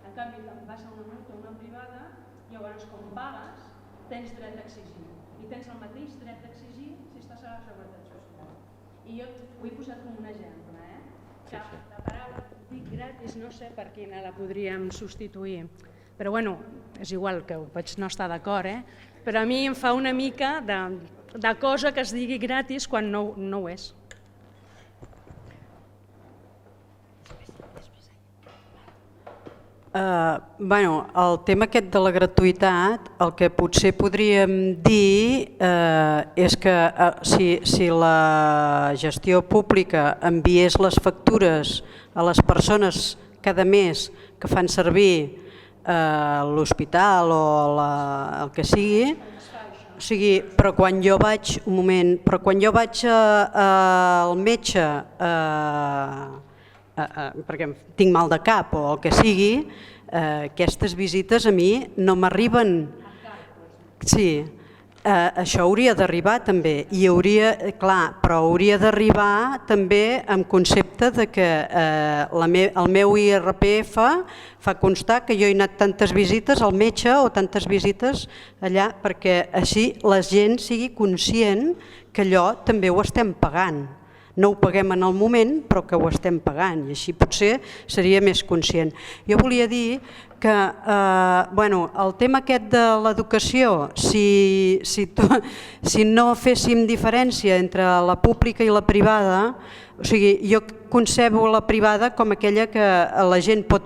S17: En canvi, vas a una mútua, una privada, i llavors com pagues, tens dret d'exigir. I tens el mateix dret d'exigir si estàs a la Seguretat Social. I jo ho he posat com un exemple, que la paraula dic gratis no sé per quina la podríem substituir. Però bueno, és igual que vaig no estar d'acord, però a mi em fa una mica de cosa que es digui gratis quan no ho és.
S11: El tema aquest de la gratuïtat, el que potser podríem dir és que si la gestió pública enviés les factures a les persones cada mes que fan servir l'hospital o el que sigui, però quan jo vaig al metge perquè tinc mal de cap o el que sigui, aquestes visites a mi no m'arriben. Sí, això hauria d'arribar també, però hauria d'arribar també amb concepte de que el meu IRPF fa constar que jo he anat tantes visites al metge o tantes visites allà, perquè així la gent sigui conscient que allò també ho estem pagant. No ho paguem en el moment, però que ho estem pagant, i així potser seria més conscient. Jo volia dir que el tema aquest de l'educació, si no féssim diferència entre la pública i la privada, o sigui, jo concebo la privada com aquella que la gent pot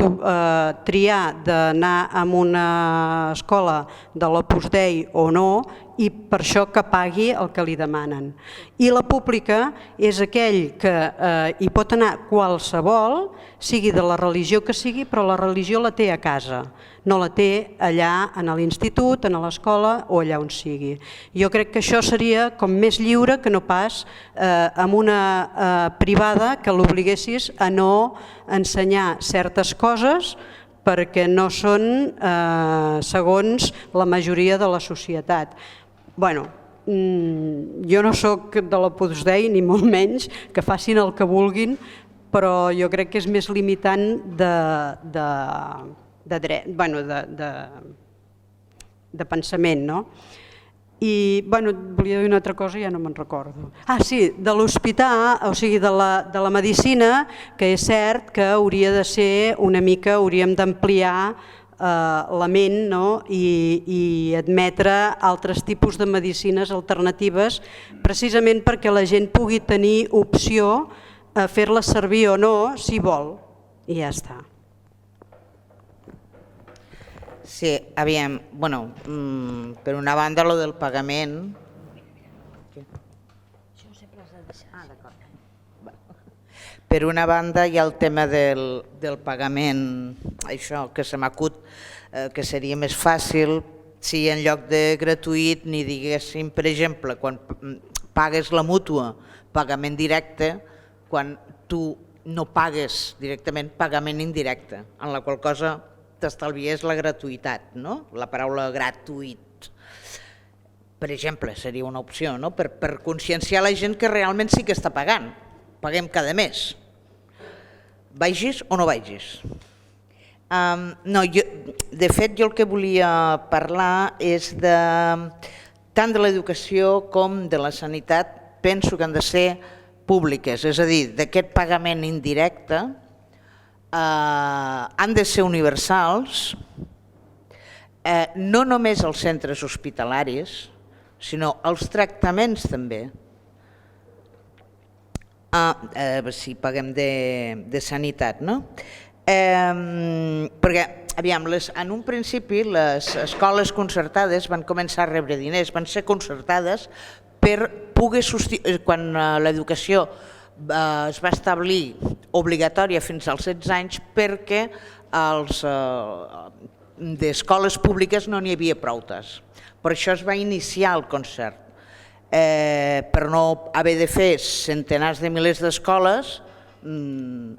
S11: triar d'anar a una escola de l'Opus Dei o no, i per això que pagui el que li demanen. I la pública és aquell que hi pot anar qualsevol, sigui de la religió que sigui, però la religió la té a casa, no la té allà a l'institut, a l'escola o allà on sigui. Jo crec que això seria com més lliure que no pas amb una privada que l'obliguessis a no ensenyar certes coses perquè no són segons la majoria de la societat. Bueno, jo no sóc de l'Opus Dei, ni molt menys, que facin el que vulguin, però jo crec que és més limitant de pensament, no? I volia dir una altra cosa i ja no me'n recordo. Sí, de l'hospital, o sigui, de la medicina, que és cert que hauria de ser una mica, hauríem d'ampliar la ment i admetre altres tipus de medicines alternatives precisament perquè la gent pugui tenir opció a fer-la servir o no, si vol, i ja està.
S3: Sí, aviam, per una banda, lo del pagament. Per una banda hi ha el tema del pagament, això que se m'acut, que seria més fàcil si en lloc de gratuït ni diguéssim, per exemple, quan pagues la mútua, pagament directe, quan tu no pagues directament, pagament indirecte, en la qual cosa t'estalvies la gratuïtat, no? La paraula gratuït. Per exemple, seria una opció, no? Per conscienciar la gent que realment sí que està pagant. Paguem cada mes. Vagis o no vagis? De fet, jo el que volia parlar és tant de l'educació com de la sanitat, penso que han de ser públiques, és a dir, d'aquest pagament indirecte han de ser universals, no només als centres hospitalaris, sinó als tractaments també. Si paguem de sanitat, no? Perquè, aviam, en un principi les escoles concertades van començar a rebre diners, van ser concertades per poder substituir, quan l'educació es va establir obligatòria fins als 16 anys perquè d'escoles públiques no n'hi havia proutes. Per això es va iniciar el concert. Per no haver de fer centenars de milers d'escoles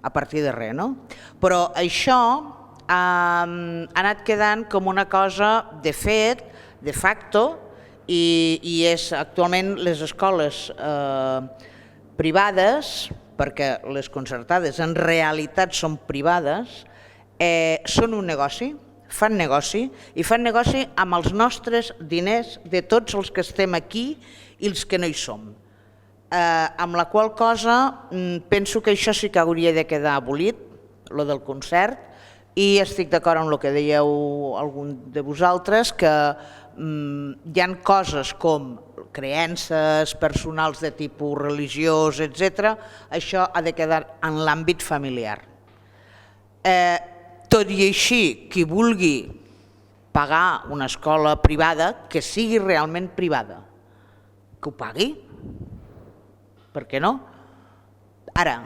S3: a partir de res, no? Però això ha anat quedant com una cosa de fet, de facto, i és actualment les escoles privades, perquè les concertades en realitat són privades, són un negoci, fan negoci, i fan negoci amb els nostres diners de tots els que estem aquí i els que no hi som. Amb la qual cosa penso que això sí que hauria de quedar abolit, lo del concert, i estic d'acord amb el que dèieu algun de vosaltres, que hi ha coses com creences personals de tipus religiós, etc. Això ha de quedar en l'àmbit familiar. Tot i així, qui vulgui pagar una escola privada, que sigui realment privada, que ho pagui, per què no? Ara,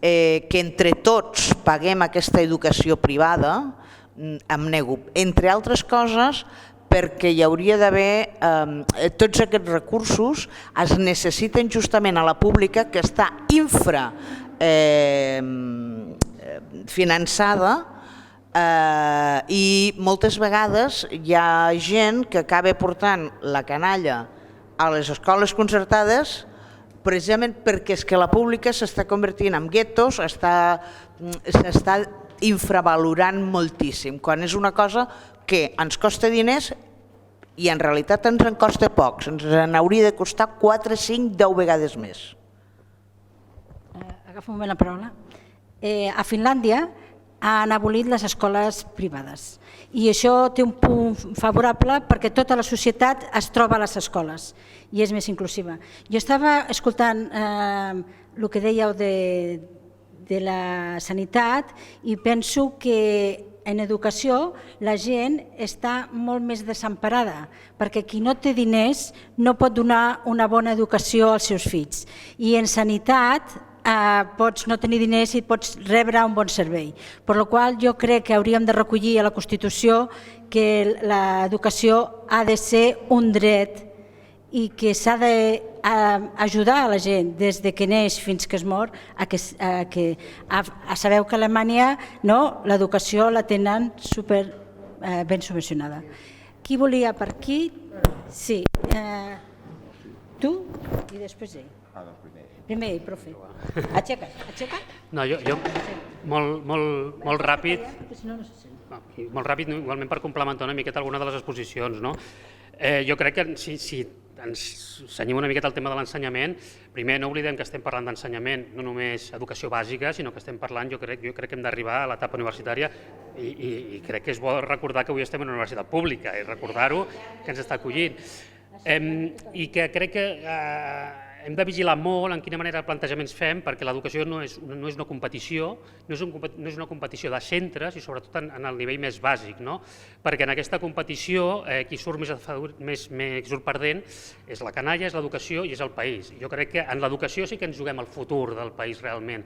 S3: que entre tots paguem aquesta educació privada, em nego, entre altres coses, perquè hi hauria d'haver, tots aquests recursos es necessiten justament a la pública, que està infrafinançada, i moltes vegades hi ha gent que acaba portant la canalla a les escoles concertades precisament perquè és que la pública s'està convertint en guetos, s'està infravalorant moltíssim, quan és una cosa que ens costa diners i en realitat ens en costa pocs, ens n'hauria de costar 4, 5, 10 vegades més.
S4: Agafa un moment la paraula. A Finlàndia han abolit les escoles privades i això té un punt favorable perquè tota la societat es troba a les escoles i és més inclusiva. Jo estava escoltant el que dèieu de la sanitat i penso que en educació la gent està molt més desemparada perquè qui no té diners no pot donar una bona educació als seus fills i en sanitat pots no tenir diners i pots rebre un bon servei. Per la qual jo crec que hauríem de recollir a la Constitució que l'educació ha de ser un dret i que s'ha d'ajudar a la gent des que neix fins que es mor sabeu que a Alemanya l'educació la tenen super ben subvencionada. Qui volia per aquí? Sí, tu i després ell. Primer ell, profe. Aixeca't.
S16: No, jo molt ràpid, molt ràpid, igualment per complementar una miqueta alguna de les exposicions. Jo crec que si ens cenyim una miqueta al tema de l'ensenyament, primer no oblidem que estem parlant d'ensenyament, no només educació bàsica, sinó que estem parlant, jo crec que hem d'arribar a l'etapa universitària i crec que és bo recordar que avui estem en una universitat pública i recordar-ho que ens està acollint. I que crec que hem de vigilar molt en quina manera plantejaments fem, perquè l'educació no és una competició, no és una competició de centres i sobretot en el nivell més bàsic, perquè en aquesta competició qui surt més surt perdent és la canalla, és l'educació i és el país. Jo crec que en l'educació sí que ens juguem el futur del país realment.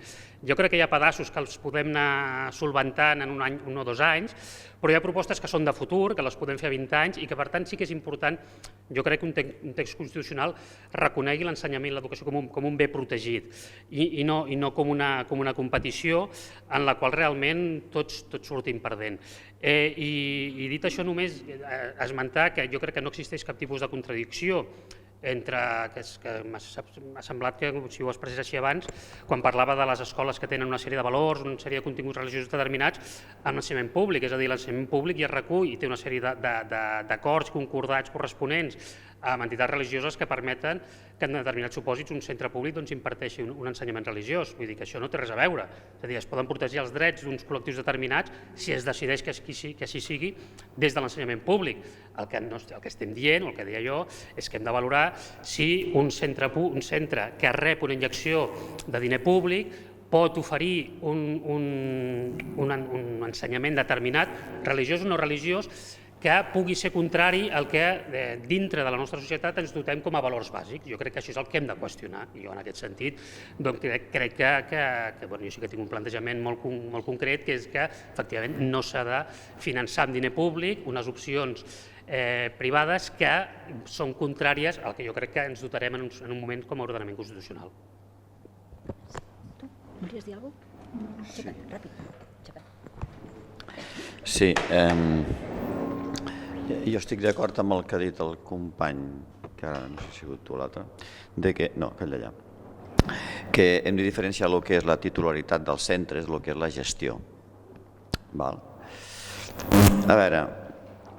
S16: Jo crec que hi ha pedaços que els podem anar solventant en un any, 1 o 2 anys, però hi ha propostes que són de futur, que les podem fer a 20 anys i que per tant sí que és important, jo crec que un text constitucional reconegui l'ensenyament i l'educació com un bé protegit i no com una competició en la qual realment tots sortim perdent. I dit això, només esmentar que jo crec que no existeix cap tipus de contradicció entre, que m'ha semblat que si ho expressés així abans, quan parlava de les escoles que tenen una sèrie de valors, una sèrie de continguts religiosos determinats, amb l'ensenyament públic, és a dir, l'ensenyament públic ja recull i té una sèrie d'acords concordats corresponents amb entitats religioses que permeten que en determinats supòsits un centre públic imparteixi un ensenyament religiós. Vull dir que això no té res a veure. És a dir, es poden protegir els drets d'uns col·lectius determinats si es decideix que així sigui des de l'ensenyament públic. El que estem dient, o el que deia jo, és que hem de valorar si un centre que rep una injecció de diner públic pot oferir un ensenyament determinat, religiós o no religiós, que pugui ser contrari al que dintre de la nostra societat ens dotem com a valors bàsics. Jo crec que això és el que hem de qüestionar. Jo en aquest sentit crec que jo sí que tinc un plantejament molt concret, que és que efectivament no s'ha de finançar amb diner públic unes opcions privades que són contràries al que jo crec que ens dotarem en un moment com a ordenament constitucional.
S4: Tu volies dir alguna cosa? Ràpid.
S6: Sí, jo estic d'acord amb el que ha dit el company, que ara no sé si ha sigut tu o l'altre, que hem de diferenciar el que és la titularitat dels centres del que és la gestió. A veure,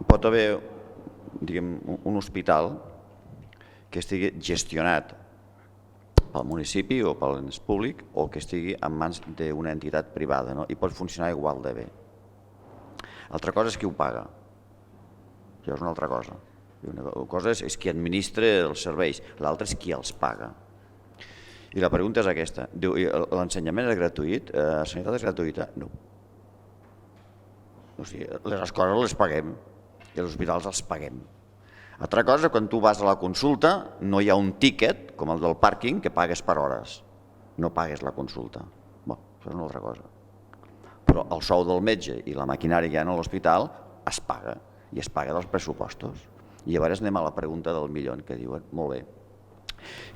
S6: pot haver un hospital que estigui gestionat pel municipi o pel ens públic o que estigui en mans d'una entitat privada i pot funcionar igual de bé. Altra cosa és qui ho paga. Això és una altra cosa. Una cosa és qui administra els serveis, l'altra és qui els paga. I la pregunta és aquesta. L'ensenyament és gratuït? La sanitat és gratuïta? No. Les escoles les paguem i els hospitals els paguem. Altra cosa, quan tu vas a la consulta, no hi ha un tíquet, com el del pàrquing, que pagues per hores. No pagues la consulta. Això és una altra cosa. Però el sou del metge i la maquinària que hi ha a l'hospital es paga. I es paga dels pressupostos. I llavors anem a la pregunta del milió, que diuen, molt bé,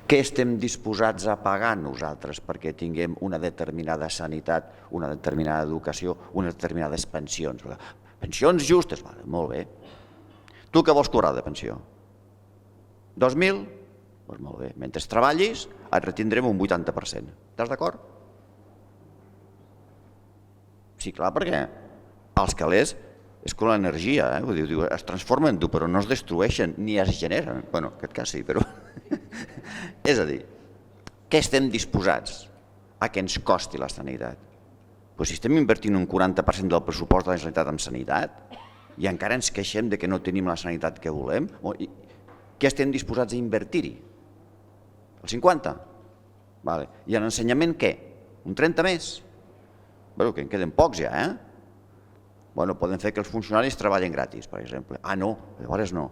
S6: què estem disposats a pagar nosaltres perquè tinguem una determinada sanitat, una determinada educació, unes determinades pensions? Pensions justes, molt bé. Tu què vols cobrar de pensió? 2.000? Doncs molt bé. Mentre treballis et retindrem un 80%. Estàs d'acord? Sí, clar, perquè els calés és com l'energia, es transformen, però no es destrueixen ni es generen. Bé, en aquest cas sí, però... És a dir, què estem disposats a que ens costi la sanitat? Si estem invertint un 40% del pressupost de la Generalitat en sanitat i encara ens queixem que no tenim la sanitat que volem, què estem disposats a invertir-hi? El 50%? I en ensenyament què? Un 30% més? Bé, que en queden pocs ja, Poden fer que els funcionaris treballin gratis, per exemple. Ah, no, llavors no.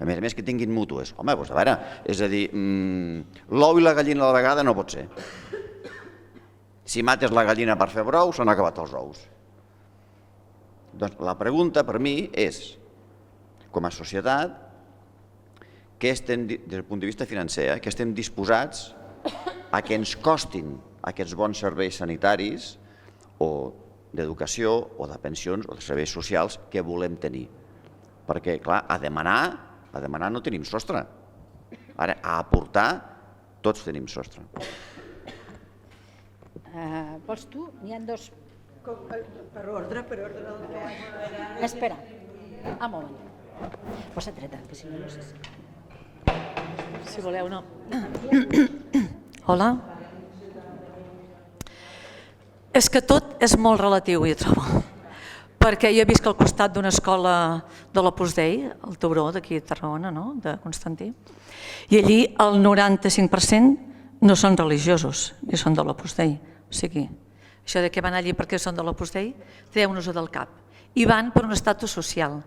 S6: A més que tinguin mútues. Home, doncs a veure, és a dir, l'ou i la gallina a la vegada no pot ser. Si mates la gallina per fer brou, s'han acabat els ous. Doncs la pregunta per mi és, com a societat, des del punt de vista financer, que estem disposats a que ens costin aquests bons serveis sanitaris o d'educació o de pensions o de serveis socials que volem tenir. Perquè, clar, a demanar no tenim sostre. Ara, a aportar, tots tenim sostre.
S4: Vols tu? N'hi ha dos.
S2: Per ordre del dia.
S4: Espera, un moment. Posa dreta, que si no, no sé si...
S19: Si voleu, no. Hola. És que tot és molt relatiu, jo trobo. Perquè jo he vist que al costat d'una escola de l'Opus Dei, el Tauró, d'aquí a Tarragona, de Constantí, i allí el 95% no són religiosos, ni són de l'Opus Dei. O sigui, això de que van allí perquè són de l'Opus Dei, treu-nos-ho del cap. I van per un estatus social,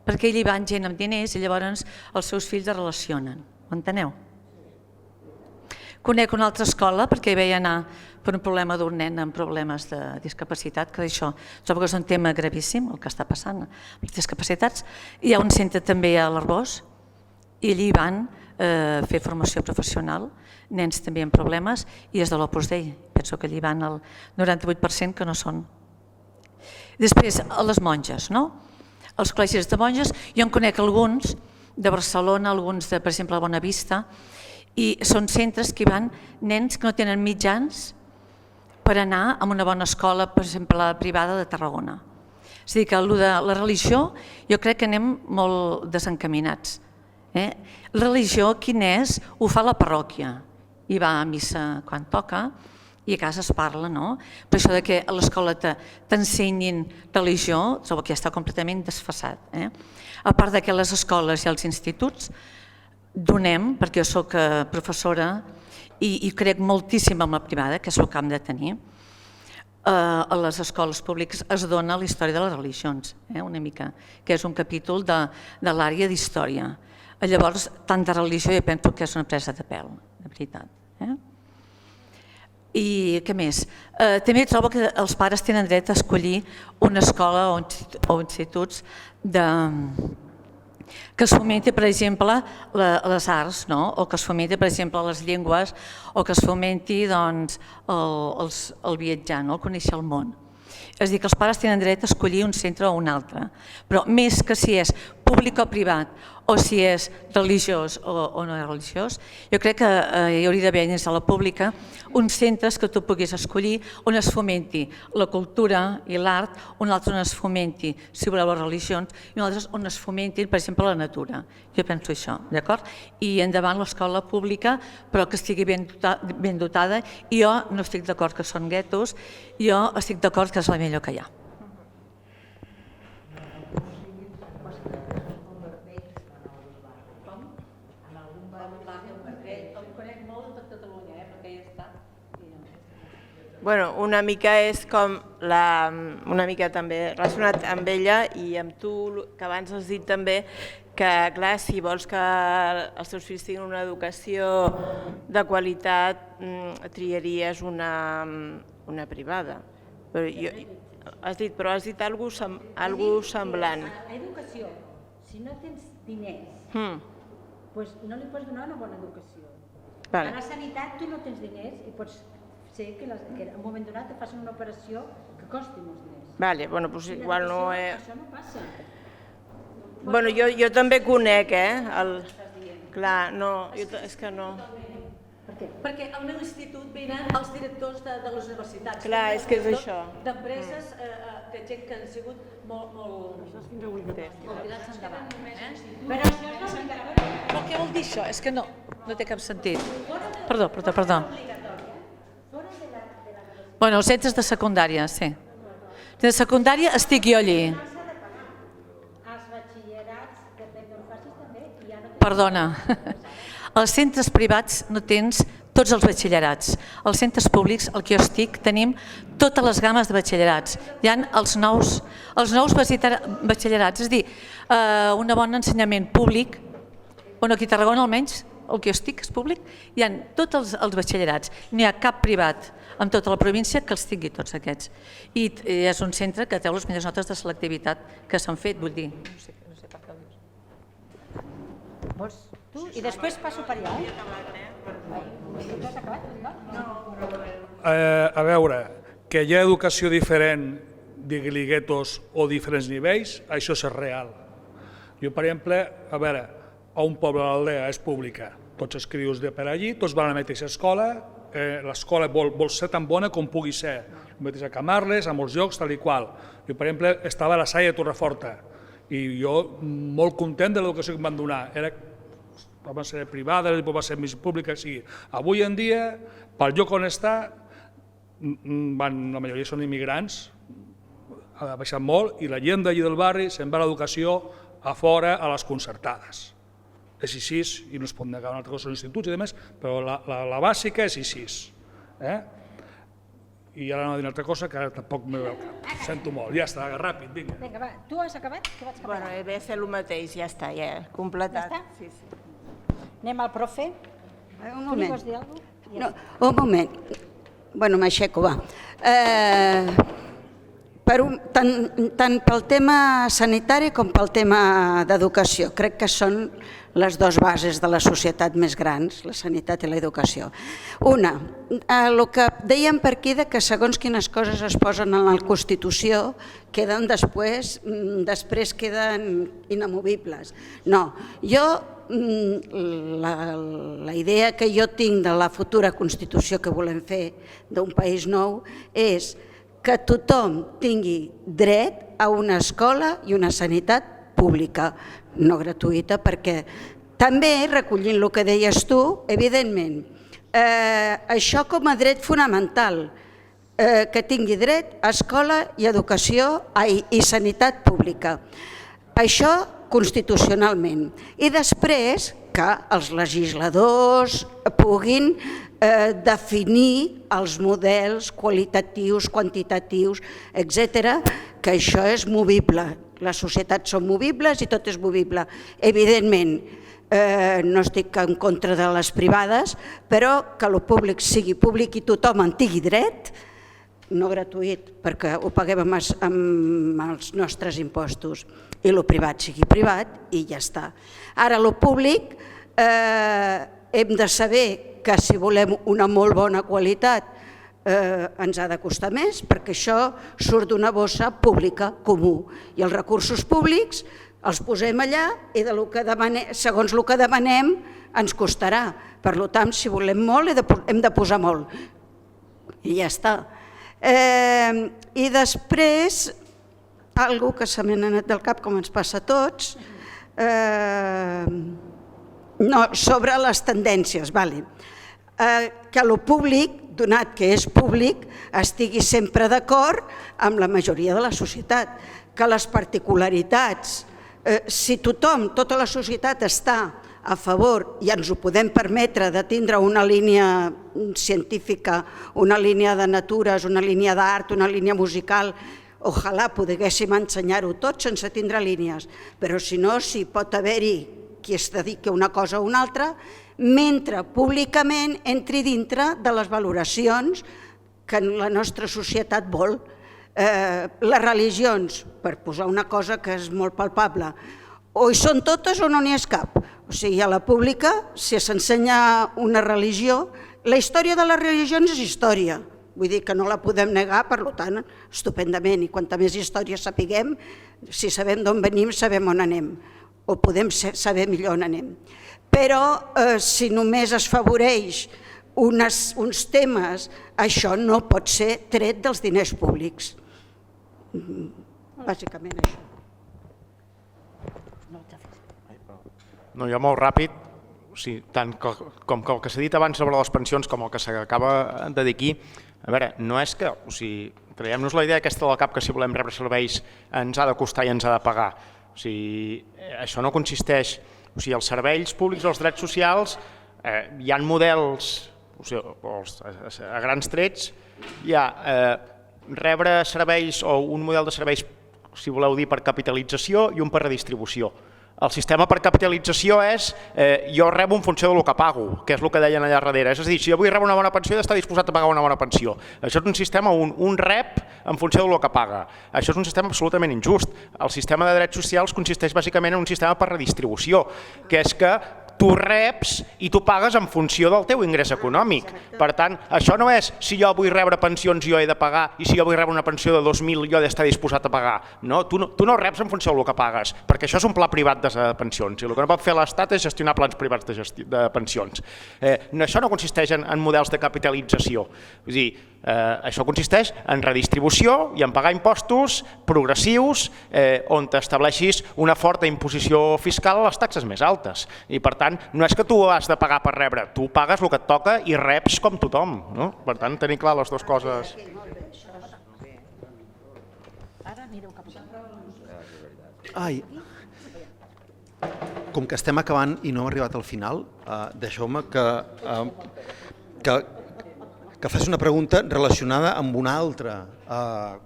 S19: perquè allí van gent amb diners i llavors els seus fills es relacionen. Ho enteneu? Conec una altra escola perquè hi veia anar per un problema d'un nen amb problemes de discapacitat, que això trobo que és un tema gravíssim, el que està passant amb les discapacitats. Hi ha un centre també a l'Arbós i allí van fer formació professional, nens també amb problemes, i és de l'Opus Dei. Penso que allí van el 98% que no són. Després, a les monges, no? Els col·legis de monges, jo en conec alguns de Barcelona, alguns de, per exemple, Bonavista, i són centres que hi van nens que no tenen mitjans per anar a una bona escola, per exemple, la privada de Tarragona. És a dir, que la religió jo crec que anem molt desencaminats. La religió, quin és? Ho fa la parròquia. I va a missa quan toca i a casa es parla, no? Per això que a l'escola t'ensenyin religió, trobo que ja està completament desfasat. A part que les escoles i els instituts donem, perquè jo soc professora i crec moltíssim en la privada, que és el que hem de tenir, a les escoles públiques es dona la història de les religions, una mica, que és un capítol de l'àrea d'història. Llavors, tant de religió jo penso que és una presa de pèl, de veritat. I què més? També trobo que els pares tenen dret a escollir una escola o instituts que es fomenti, per exemple, les arts, o que es fomenti, per exemple, les llengües, o que es fomenti el viatjar, el conèixer el món. És a dir, que els pares tenen dret a escollir un centre o un altre, però més que si és públic o privat, o si és religiós o no és religiós, jo crec que hi hauria d'haver dins de la pública uns centres que tu puguis escollir on es fomenti la cultura i l'art, un altre on es fomenti, si voleu, les religions, i un altre on es fomenti, per exemple, la natura. Jo penso això, d'acord? I endavant l'escola pública, però que estigui ben dotada, i jo no estic d'acord que són guetos, jo estic d'acord que és la millor que hi ha.
S15: Bueno, una mica és com una mica també relacionat amb ella i amb tu, que abans has dit també que, clar, si vols que els teus fills tinguin una educació de qualitat, triaries una privada. Has dit alguna semblant.
S4: A educació, si no tens diners, doncs no li pots donar una bona educació. A la sanitat tu no tens diners i pots ser que en un moment donat et facin una operació que costi molts diners.
S15: Vale, bueno, doncs igual no...
S4: Això no passa.
S15: Bueno, jo també conec, Clar, no, és que no...
S19: Per què? Perquè al meu institut venen els directors de les universitats.
S15: Clar, és que és això.
S19: D'empreses, gent que han sigut molt tirats endavant. Però això és obligatori. Però què vol dir això? És que no té cap sentit. Perdó. Bueno, els centres de secundària, sí. De secundària estic jo allí.
S4: Els batxillerats, depèn d'on facis també, hi ha...
S19: Perdona. Als centres privats no tens tots els batxillerats. Als centres públics, al que jo estic, tenim totes les games de batxillerats. Hi ha els nous batxillerats, és a dir, un bon ensenyament públic, on aquí a Tarragona almenys, el que jo estic és públic, hi ha tots els batxillerats. No hi ha cap privat en tota la província que els tingui tots aquests. I és un centre que treu les millors notes de selectivitat que s'han fet, vull dir. No sé per què ho dius.
S4: Vols tu? I després passo per allà, Tu has acabat?
S14: A veure, que hi ha educació diferent, digui-li guetos o diferents nivells, això és real. Jo, per exemple, a veure, a un poble, l'Aldea, és pública, tots els crios de per allí, tots van a la mateixa escola, l'escola vol ser tan bona com pugui ser, a Camarles, a molts llocs, tal i qual. Jo, per exemple, estava a la Salle de Torreforta i jo molt content de l'educació que em van donar. Va ser privada, va ser més pública, sí. Avui en dia, pel lloc on està, la majoria són immigrants, ha baixat molt, i la gent d'allí del barri se'n va a l'educació a fora, a les concertades. És així, i no es pot negar una altra cosa, són instituts i demés, però la bàsica és així. I ara no diré una altra cosa, que ara tampoc m'ho veu cap. Sento molt, ja està, ràpid, vinga.
S4: Vinga, va, tu has acabat?
S15: Bueno, he de fer el mateix, ja està, ja he completat.
S4: Ja està? Sí. Anem al profe.
S2: Un
S4: Tu li vols dir alguna cosa?
S2: No, un moment. Bueno, m'aixeco, va. Tant pel tema sanitari com pel tema d'educació. Crec que són les dues bases de la societat més grans, la sanitat i l'educació. Una, el que dèiem per aquí que segons quines coses es posen en la Constitució queden després queden inamovibles. No, la idea que jo tinc de la futura Constitució que volem fer d'un país nou és que tothom tingui dret a una escola i una sanitat pública, no gratuïta, perquè també, recollint el que deies tu, evidentment, això com a dret fonamental, que tingui dret a escola i educació i sanitat pública. Això constitucionalment. I després que els legisladors puguin definir els models qualitatius, quantitatius, etc., que això és movible. Les societats són movibles i tot és movible. Evidentment, no estic en contra de les privades, però que el públic sigui públic i tothom en tingui dret, no gratuït, perquè ho paguem amb els nostres impostos, i el privat sigui privat i ja està. Ara, el públic hem de saber que si volem una molt bona qualitat ens ha de costar més, perquè això surt d'una bossa pública comú i els recursos públics els posem allà i segons el que demanem ens costarà. Per tant, si volem molt hem de posar molt i ja està. I després, algo que se m'ha anat del cap com ens passa a tots, sobre les tendències, que el públic, donat que és públic, estigui sempre d'acord amb la majoria de la societat, que les particularitats, si tothom, tota la societat està a favor i ens ho podem permetre de tindre una línia científica, una línia de natures, una línia d'art, una línia musical, ojalà poguéssim ensenyar-ho tot sense tindre línies, però si no, si pot haver-hi qui es dediqui a una cosa o una altra, mentre públicament entri dintre de les valoracions que la nostra societat vol. Les religions, per posar una cosa que és molt palpable, o hi són totes o no n'hi és cap. O sigui, a la pública, si s'ensenya una religió, la història de les religions és història, vull dir que no la podem negar, per tant, estupendament, i quanta més història sapiguem, si sabem d'on venim, sabem on anem, o podem saber millor on anem. Però si només es favoreix uns temes, això no pot ser tret dels diners públics. Bàsicament això.
S1: No, jo molt ràpid, tant com el que s'ha dit abans sobre les pensions com el que s'acaba de dir aquí, a veure, no és que, traiem-nos la idea aquesta del cap que si volem rebre serveis ens ha de costar i ens ha de pagar. Això no consisteix, els serveis públics, els drets socials, hi ha models, a grans trets, hi ha rebre serveis o un model de serveis, si voleu dir, per capitalització i un per redistribució. El sistema per capitalització és jo rebo en funció del que pago, que és el que deien allà darrere. És a dir, si jo vull rebre una bona pensió, he d'estar disposat a pagar una bona pensió. Això és un sistema, un rep en funció del que paga. Això és un sistema absolutament injust. El sistema de drets socials consisteix bàsicament en un sistema per redistribució, que és que tu reps i tu pagues en funció del teu ingrés econòmic. Per tant, això no és si jo vull rebre pensions jo he de pagar i si jo vull rebre una pensió de 2.000 jo he d'estar disposat a pagar. No, tu no reps en funció del que pagues, perquè això és un pla privat de pensions i el que no pot fer l'Estat és gestionar plans privats de pensions. Això no consisteix en models de capitalització. És a dir, això consisteix en redistribució i en pagar impostos progressius on t'estableixis una forta imposició fiscal a les taxes més altes. I per tant, no és que tu has de pagar per rebre, tu pagues el que et toca i reps com tothom. Per tant, tenir clar les dues coses.
S8: Ai, com que estem acabant i no hem arribat al final, deixeu-me que faci una pregunta relacionada amb una altra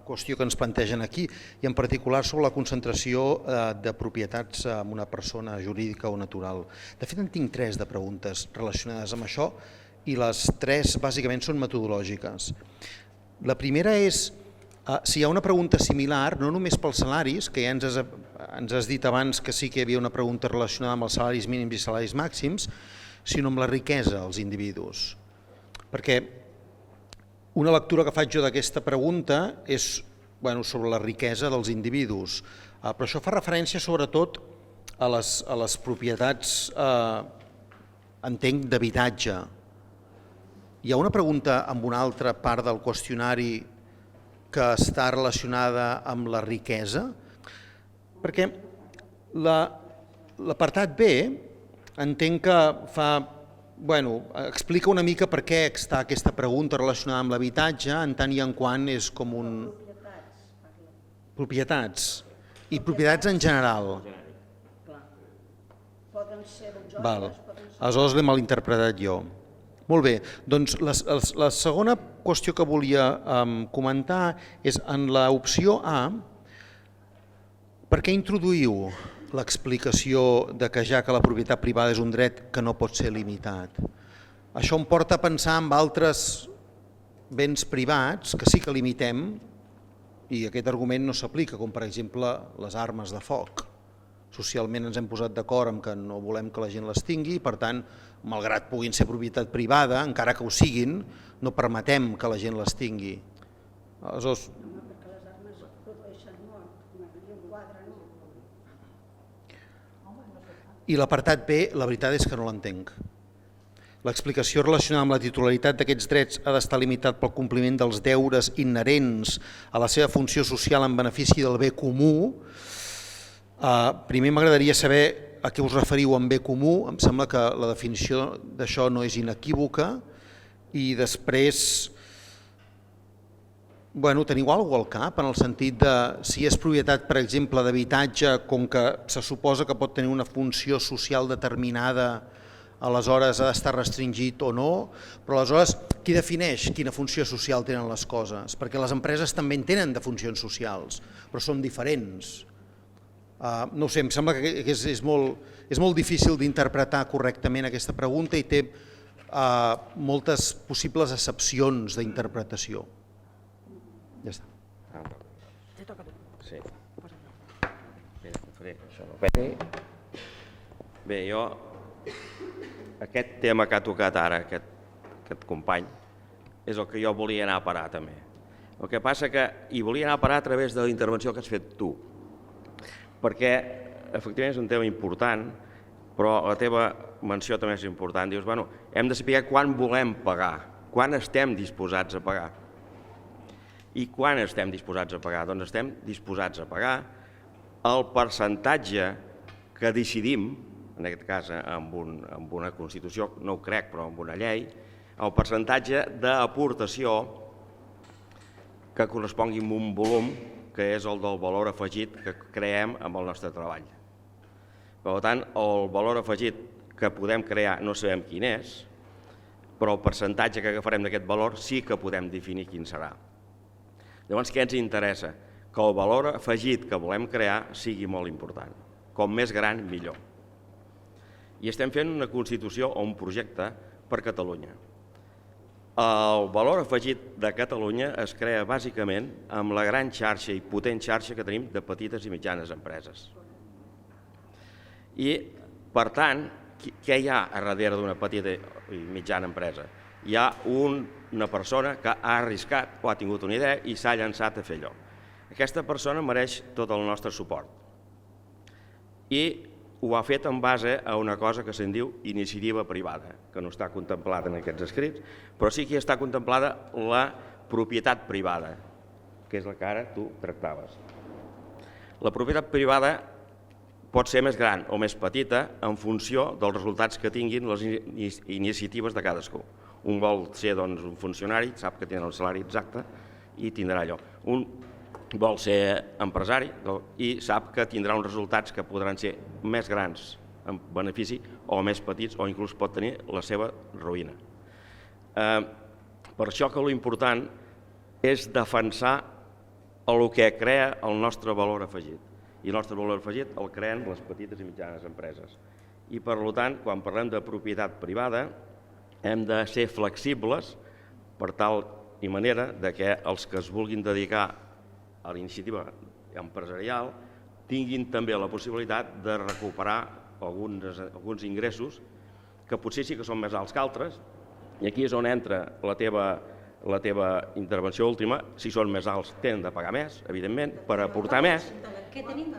S8: qüestió que ens plantegen aquí, i en particular sobre la concentració de propietats en una persona jurídica o natural. De fet, en tinc 3 de preguntes relacionades amb això i les 3 bàsicament són metodològiques. La primera és si hi ha una pregunta similar, no només pels salaris, que ja ens has dit abans que sí que hi havia una pregunta relacionada amb els salaris mínims i salaris màxims, sinó amb la riquesa dels individus. Perquè una lectura que faig jo d'aquesta pregunta és sobre la riquesa dels individus, però això fa referència sobretot a les propietats, entenc, d'habitatge. Hi ha una pregunta amb una altra part del qüestionari que està relacionada amb la riquesa, perquè l'apartat B entenc que explica una mica per què està aquesta pregunta relacionada amb l'habitatge, en tant i en quant és com un... Propietats. I propietats en general. Aleshores l'he malinterpretat jo. Molt bé, doncs la segona qüestió que volia comentar és en l'opció A, per què introduïu l'explicació de que ja que la propietat privada és un dret que no pot ser limitat? Això em porta a pensar en altres béns privats que sí que limitem i aquest argument no s'aplica, com per exemple les armes de foc. Socialment ens hem posat d'acord en que no volem que la gent les tingui i per tant, malgrat puguin ser propietat privada, encara que ho siguin, no permetem que la gent les tingui. Aleshores, i l'apartat B, la veritat és que no l'entenc. L'explicació relacionada amb la titularitat d'aquests drets ha d'estar limitat pel compliment dels deures inherents a la seva funció social en benefici del bé comú. Primer m'agradaria saber a què us referiu amb bé comú, em sembla que la definició d'això no és inequívoca, i després teniu alguna cosa al cap en el sentit de si és propietat, per exemple, d'habitatge, com que se suposa que pot tenir una funció social determinada, aleshores ha d'estar restringit o no, però aleshores qui defineix quina funció social tenen les coses? Perquè les empreses també en tenen de funcions socials, però són diferents. No ho sé, em sembla que és molt difícil d'interpretar correctament aquesta pregunta i té moltes possibles excepcions d'interpretació. Ja està.
S12: Sí. Bé, jo, aquest tema que ha tocat ara, aquest company, és el que jo volia anar a parar també. El que passa que hi volia anar a parar a través de la intervenció que has fet tu, perquè efectivament és un tema important, però la teva menció també és important. Dius, hem de saber quan volem pagar, quan estem disposats a pagar. I quan estem disposats a pagar? Doncs estem disposats a pagar el percentatge que decidim, en aquest cas amb una Constitució, no ho crec, però amb una llei, el percentatge d'aportació que correspongui amb un volum que és el del valor afegit que creem amb el nostre treball. Per tant, el valor afegit que podem crear no sabem quin és, però el percentatge que agafarem d'aquest valor sí que podem definir quin serà. Llavors, què ens interessa? Que el valor afegit que volem crear sigui molt important. Com més gran, millor. I estem fent una Constitució o un projecte per Catalunya. El valor afegit de Catalunya es crea bàsicament amb la gran xarxa i potent xarxa que tenim de petites i mitjanes empreses. I, per tant, què hi ha a darrere d'una petita i mitjana empresa? Hi ha una persona que ha arriscat o ha tingut una idea i s'ha llançat a fer allò. Aquesta persona mereix tot el nostre suport. I ho ha fet en base a una cosa que se'n diu iniciativa privada, que no està contemplada en aquests escrits, però sí que està contemplada la propietat privada, que és la que ara tu tractaves. La propietat privada pot ser més gran o més petita en funció dels resultats que tinguin les iniciatives de cadascú. Un vol ser un funcionari, sap que tindrà el salari exacte i tindrà allò. Un vol ser empresari i sap que tindrà uns resultats que podran ser més grans en benefici o més petits o inclús pot tenir la seva ruïna. Per això que l'important és defensar el que crea el nostre valor afegit. I el nostre valor afegit el creen les petites i mitjanes empreses. I per tant, quan parlem de propietat privada, hem de ser flexibles per tal i manera que els que es vulguin dedicar a la iniciativa empresarial tinguin també la possibilitat de recuperar alguns ingressos que potser sí que són més alts que altres, i aquí és on entra la teva intervenció última. Si són més alts tenen de pagar més, evidentment, per aportar més.
S4: Què tenim?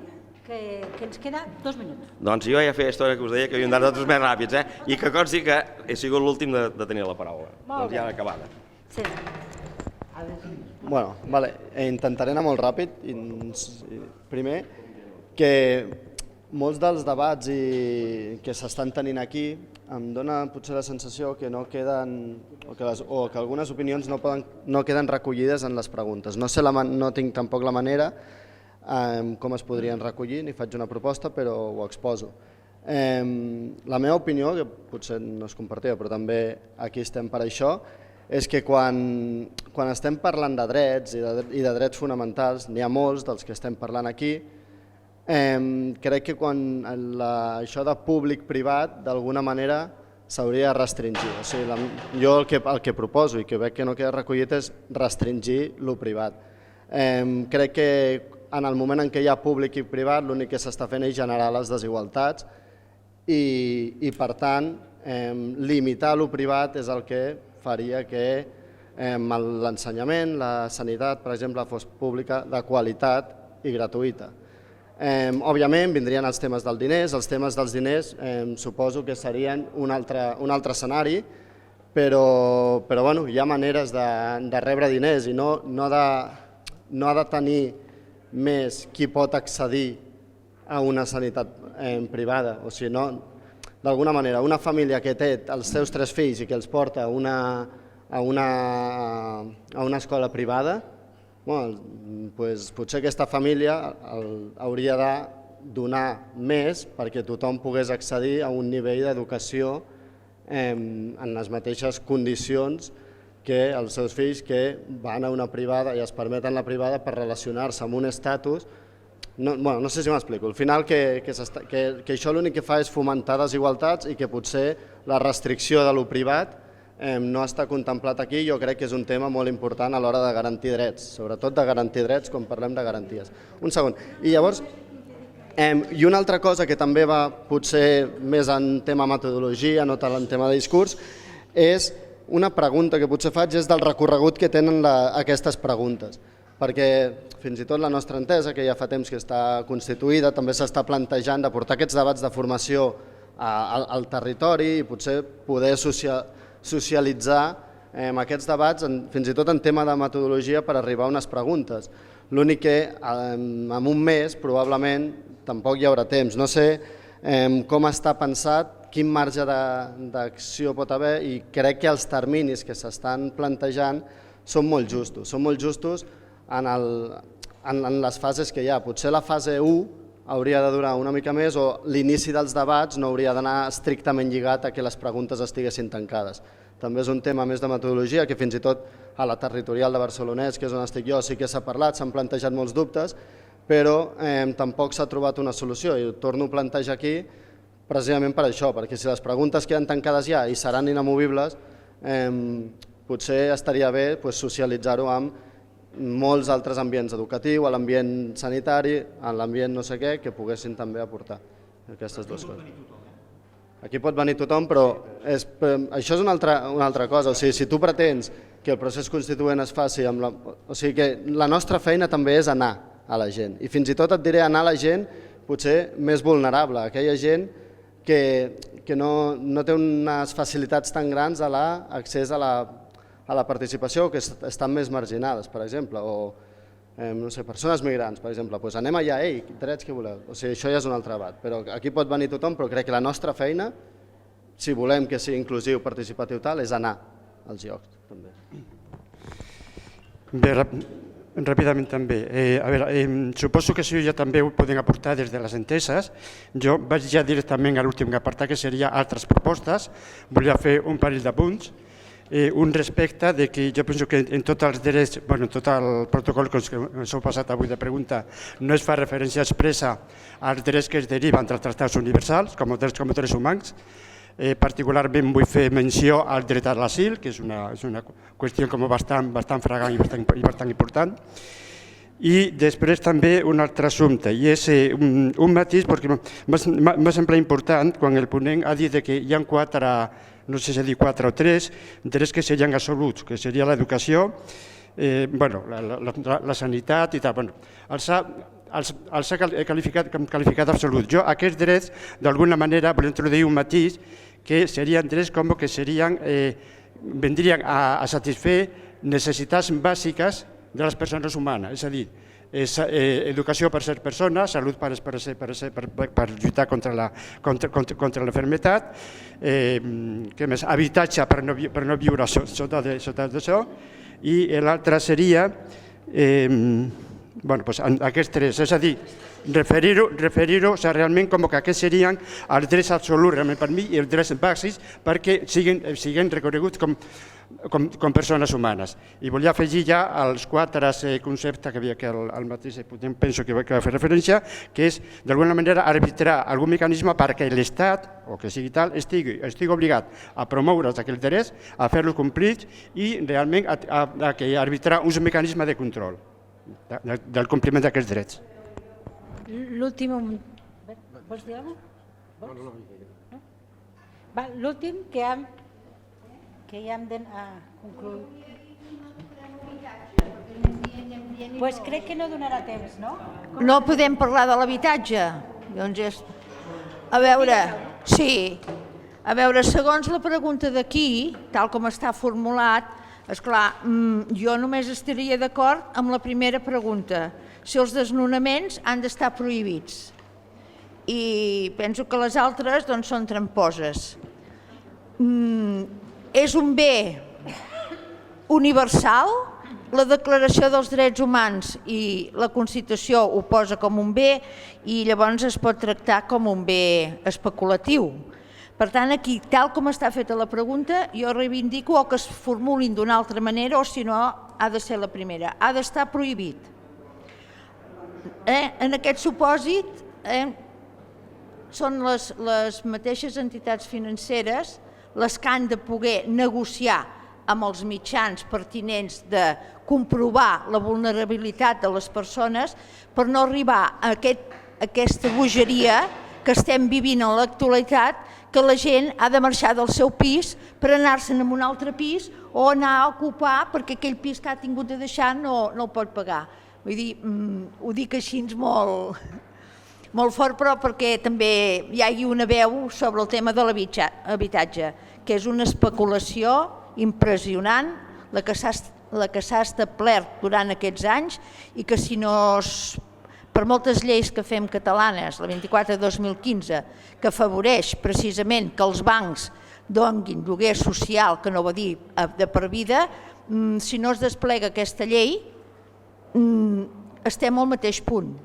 S4: Que ens queda 2 minuts.
S12: Doncs jo ja feia estona que us deia que havíem d'anar tots més ràpids, i que consti que he sigut l'últim de tenir la paraula. Doncs ja acabada.
S4: Sí.
S10: Bueno, vale. Intentaré anar molt ràpid. Primer, que molts dels debats que s'estan tenint aquí em dona potser la sensació que no queden, o que algunes opinions no queden recollides en les preguntes. No tinc tampoc la manera com es podrien recollir, ni faig una proposta, però ho exposo. La meva opinió, que potser no es compartia, però també aquí estem per això, és que quan estem parlant de drets i de drets fonamentals, n'hi ha molts dels que estem parlant aquí, crec que això de públic-privat d'alguna manera s'hauria de restringir. O sigui, jo el que proposo i que veig que no queda recollit és restringir lo privat. Crec que en el moment en què hi ha públic i privat l'únic que s'està fent és generar les desigualtats i per tant limitar lo privat és el que faria que l'ensenyament, la sanitat, per exemple, fos pública, de qualitat i gratuïta. Òbviament vindrien els temes dels diners, suposo que serien un altre escenari, però hi ha maneres de rebre diners i no ha de tenir més qui pot accedir a una sanitat privada. O sigui, d'alguna manera, una família que té els seus 3 fills i que els porta a una escola privada, potser aquesta família hauria de donar més perquè tothom pogués accedir a un nivell d'educació en les mateixes condicions que els seus fills que van a una privada i es permeten la privada per relacionar-se amb un estatus. No sé si m'explico. Al final que això l'únic que fa és fomentar desigualtats i que potser la restricció de lo privat no està contemplat aquí. Jo crec que és un tema molt important a l'hora de garantir drets, sobretot de garantir drets quan parlem de garanties. Un segon. I llavors, i una altra cosa que també va potser més en tema metodologia, no tant en tema de discurs, és una pregunta que potser faig és del recorregut que tenen aquestes preguntes, perquè fins i tot la nostra entesa, que ja fa temps que està constituïda, també s'està plantejant de portar aquests debats de formació al territori i potser poder socialitzar aquests debats fins i tot en tema de metodologia per arribar a unes preguntes. L'únic que en un mes probablement tampoc hi haurà temps. No sé com està pensat, quin marge d'acció pot haver i crec que els terminis que s'estan plantejant són molt justos. Són molt justos en les fases que hi ha. Potser la fase 1 hauria de durar una mica més o l'inici dels debats no hauria d'anar estrictament lligat a que les preguntes estiguessin tancades. També és un tema més de metodologia que fins i tot a la territorial de Barcelonès, que és on estic jo, sí que s'ha parlat, s'han plantejat molts dubtes, però tampoc s'ha trobat una solució i ho torno a plantejar aquí precisament per això, perquè si les preguntes queden tancades ja i seran inamovibles, potser estaria bé socialitzar-ho amb molts altres ambients educatius, a l'ambient sanitari, a l'ambient no sé què, que poguessin també aportar aquestes dues coses. Aquí pot venir tothom, però això és una altra cosa. O sigui, si tu pretens que el procés constituent es faci amb la... O sigui que la nostra feina també és anar a la gent. I fins i tot et diré anar a la gent potser més vulnerable, aquella gent que no té unes facilitats tan grans a l'accés a la participació, que estan més marginades, per exemple, o no sé, persones migrants, per exemple, doncs anem allà, ei, drets que voleu. O sigui, això ja és un altre debat, però aquí pot venir tothom, però crec que la nostra feina, si volem que sigui inclusiu, participatiu tal, és anar als llocs, també.
S9: Bé, ràpidament també. A veure, suposo que això ja també ho podem aportar des de les enteses. Jo vaig ja directament a l'últim apartat, que seria altres propostes. Volia fer un parell de punts. Un respecte de que jo penso que en tots els drets, en tot el protocol que ens heu passat avui de pregunta, no es fa referència expressa als drets que es deriven dels tractats universals, com drets humans. Particularment vull fer menció al dret a l'asil, que és una qüestió com bastant fragant i bastant important. I després també un altre assumpte, i és un matís, perquè m'ha semblat important quan el ponent ha dit que hi ha no sé si dir 4 o 3, drets que serien absoluts, que seria l'educació, la sanitat i tal. Els ha qualificat absolut. Jo aquests drets, d'alguna manera, vull introduir un matís que serien drets com que vendrien a satisfer necessitats bàsiques de les persones humanes, és a dir, educació per ser persona, salut per lluitar contra l'enfermetat, habitatge per no viure sota d'això, i l'altre seria aquests tres, és a dir, referir-ho realment com que aquests serien els drets absoluts realment per mi i els drets bàsics perquè siguin reconeguts com persones humanes. I volia afegir ja els 4 conceptes que al mateix penso que va fer referència, que és d'alguna manera arbitrar algun mecanisme perquè l'Estat, o que sigui tal, estigui obligat a promoure aquells drets, a fer-los complits i realment a arbitrar uns mecanismes de control del compliment d'aquests drets.
S4: L'últim... Vols dir alguna cosa? L'últim que ja hem de concluir. Doncs crec que no donarà temps, no?
S20: No podem parlar de l'habitatge. A veure, sí. A veure, segons la pregunta d'aquí, tal com està formulat, esclar, jo només estaria d'acord amb la primera pregunta, si els desnonaments han d'estar prohibits. I penso que les altres són tramposes. És un bé universal, la Declaració dels Drets Humans i la Constitució ho posa com un bé i llavors es pot tractar com un bé especulatiu. Per tant, aquí, tal com està feta la pregunta, jo reivindico o que es formulin d'una altra manera o, si no, ha de ser la primera. Ha d'estar prohibit. En aquest supòsit, són les mateixes entitats financeres les que han de poder negociar amb els mitjans pertinents de comprovar la vulnerabilitat de les persones per no arribar a aquesta bogeria que estem vivint en l'actualitat, que la gent ha de marxar del seu pis per anar-se'n a un altre pis o anar a ocupar perquè aquell pis que ha tingut de deixar no el pot pagar. Vull dir, ho dic així molt fort, però perquè també hi hagi una veu sobre el tema de l'habitatge, que és una especulació impressionant, la que s'ha establert durant aquests anys i que si no per moltes lleis que fem catalanes, la 24/2015, que afavoreix precisament que els bancs donin lloguer social, que no va dir de per vida, si no es desplega aquesta llei, estem al mateix punt.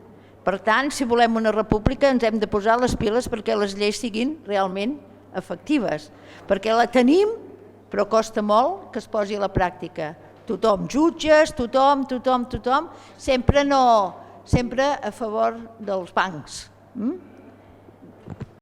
S20: Per tant, si volem una república ens hem de posar les piles perquè les lleis siguin realment efectives, perquè la tenim però costa molt que es posi a la pràctica. Tothom, jutges, tothom, sempre a favor dels bancs.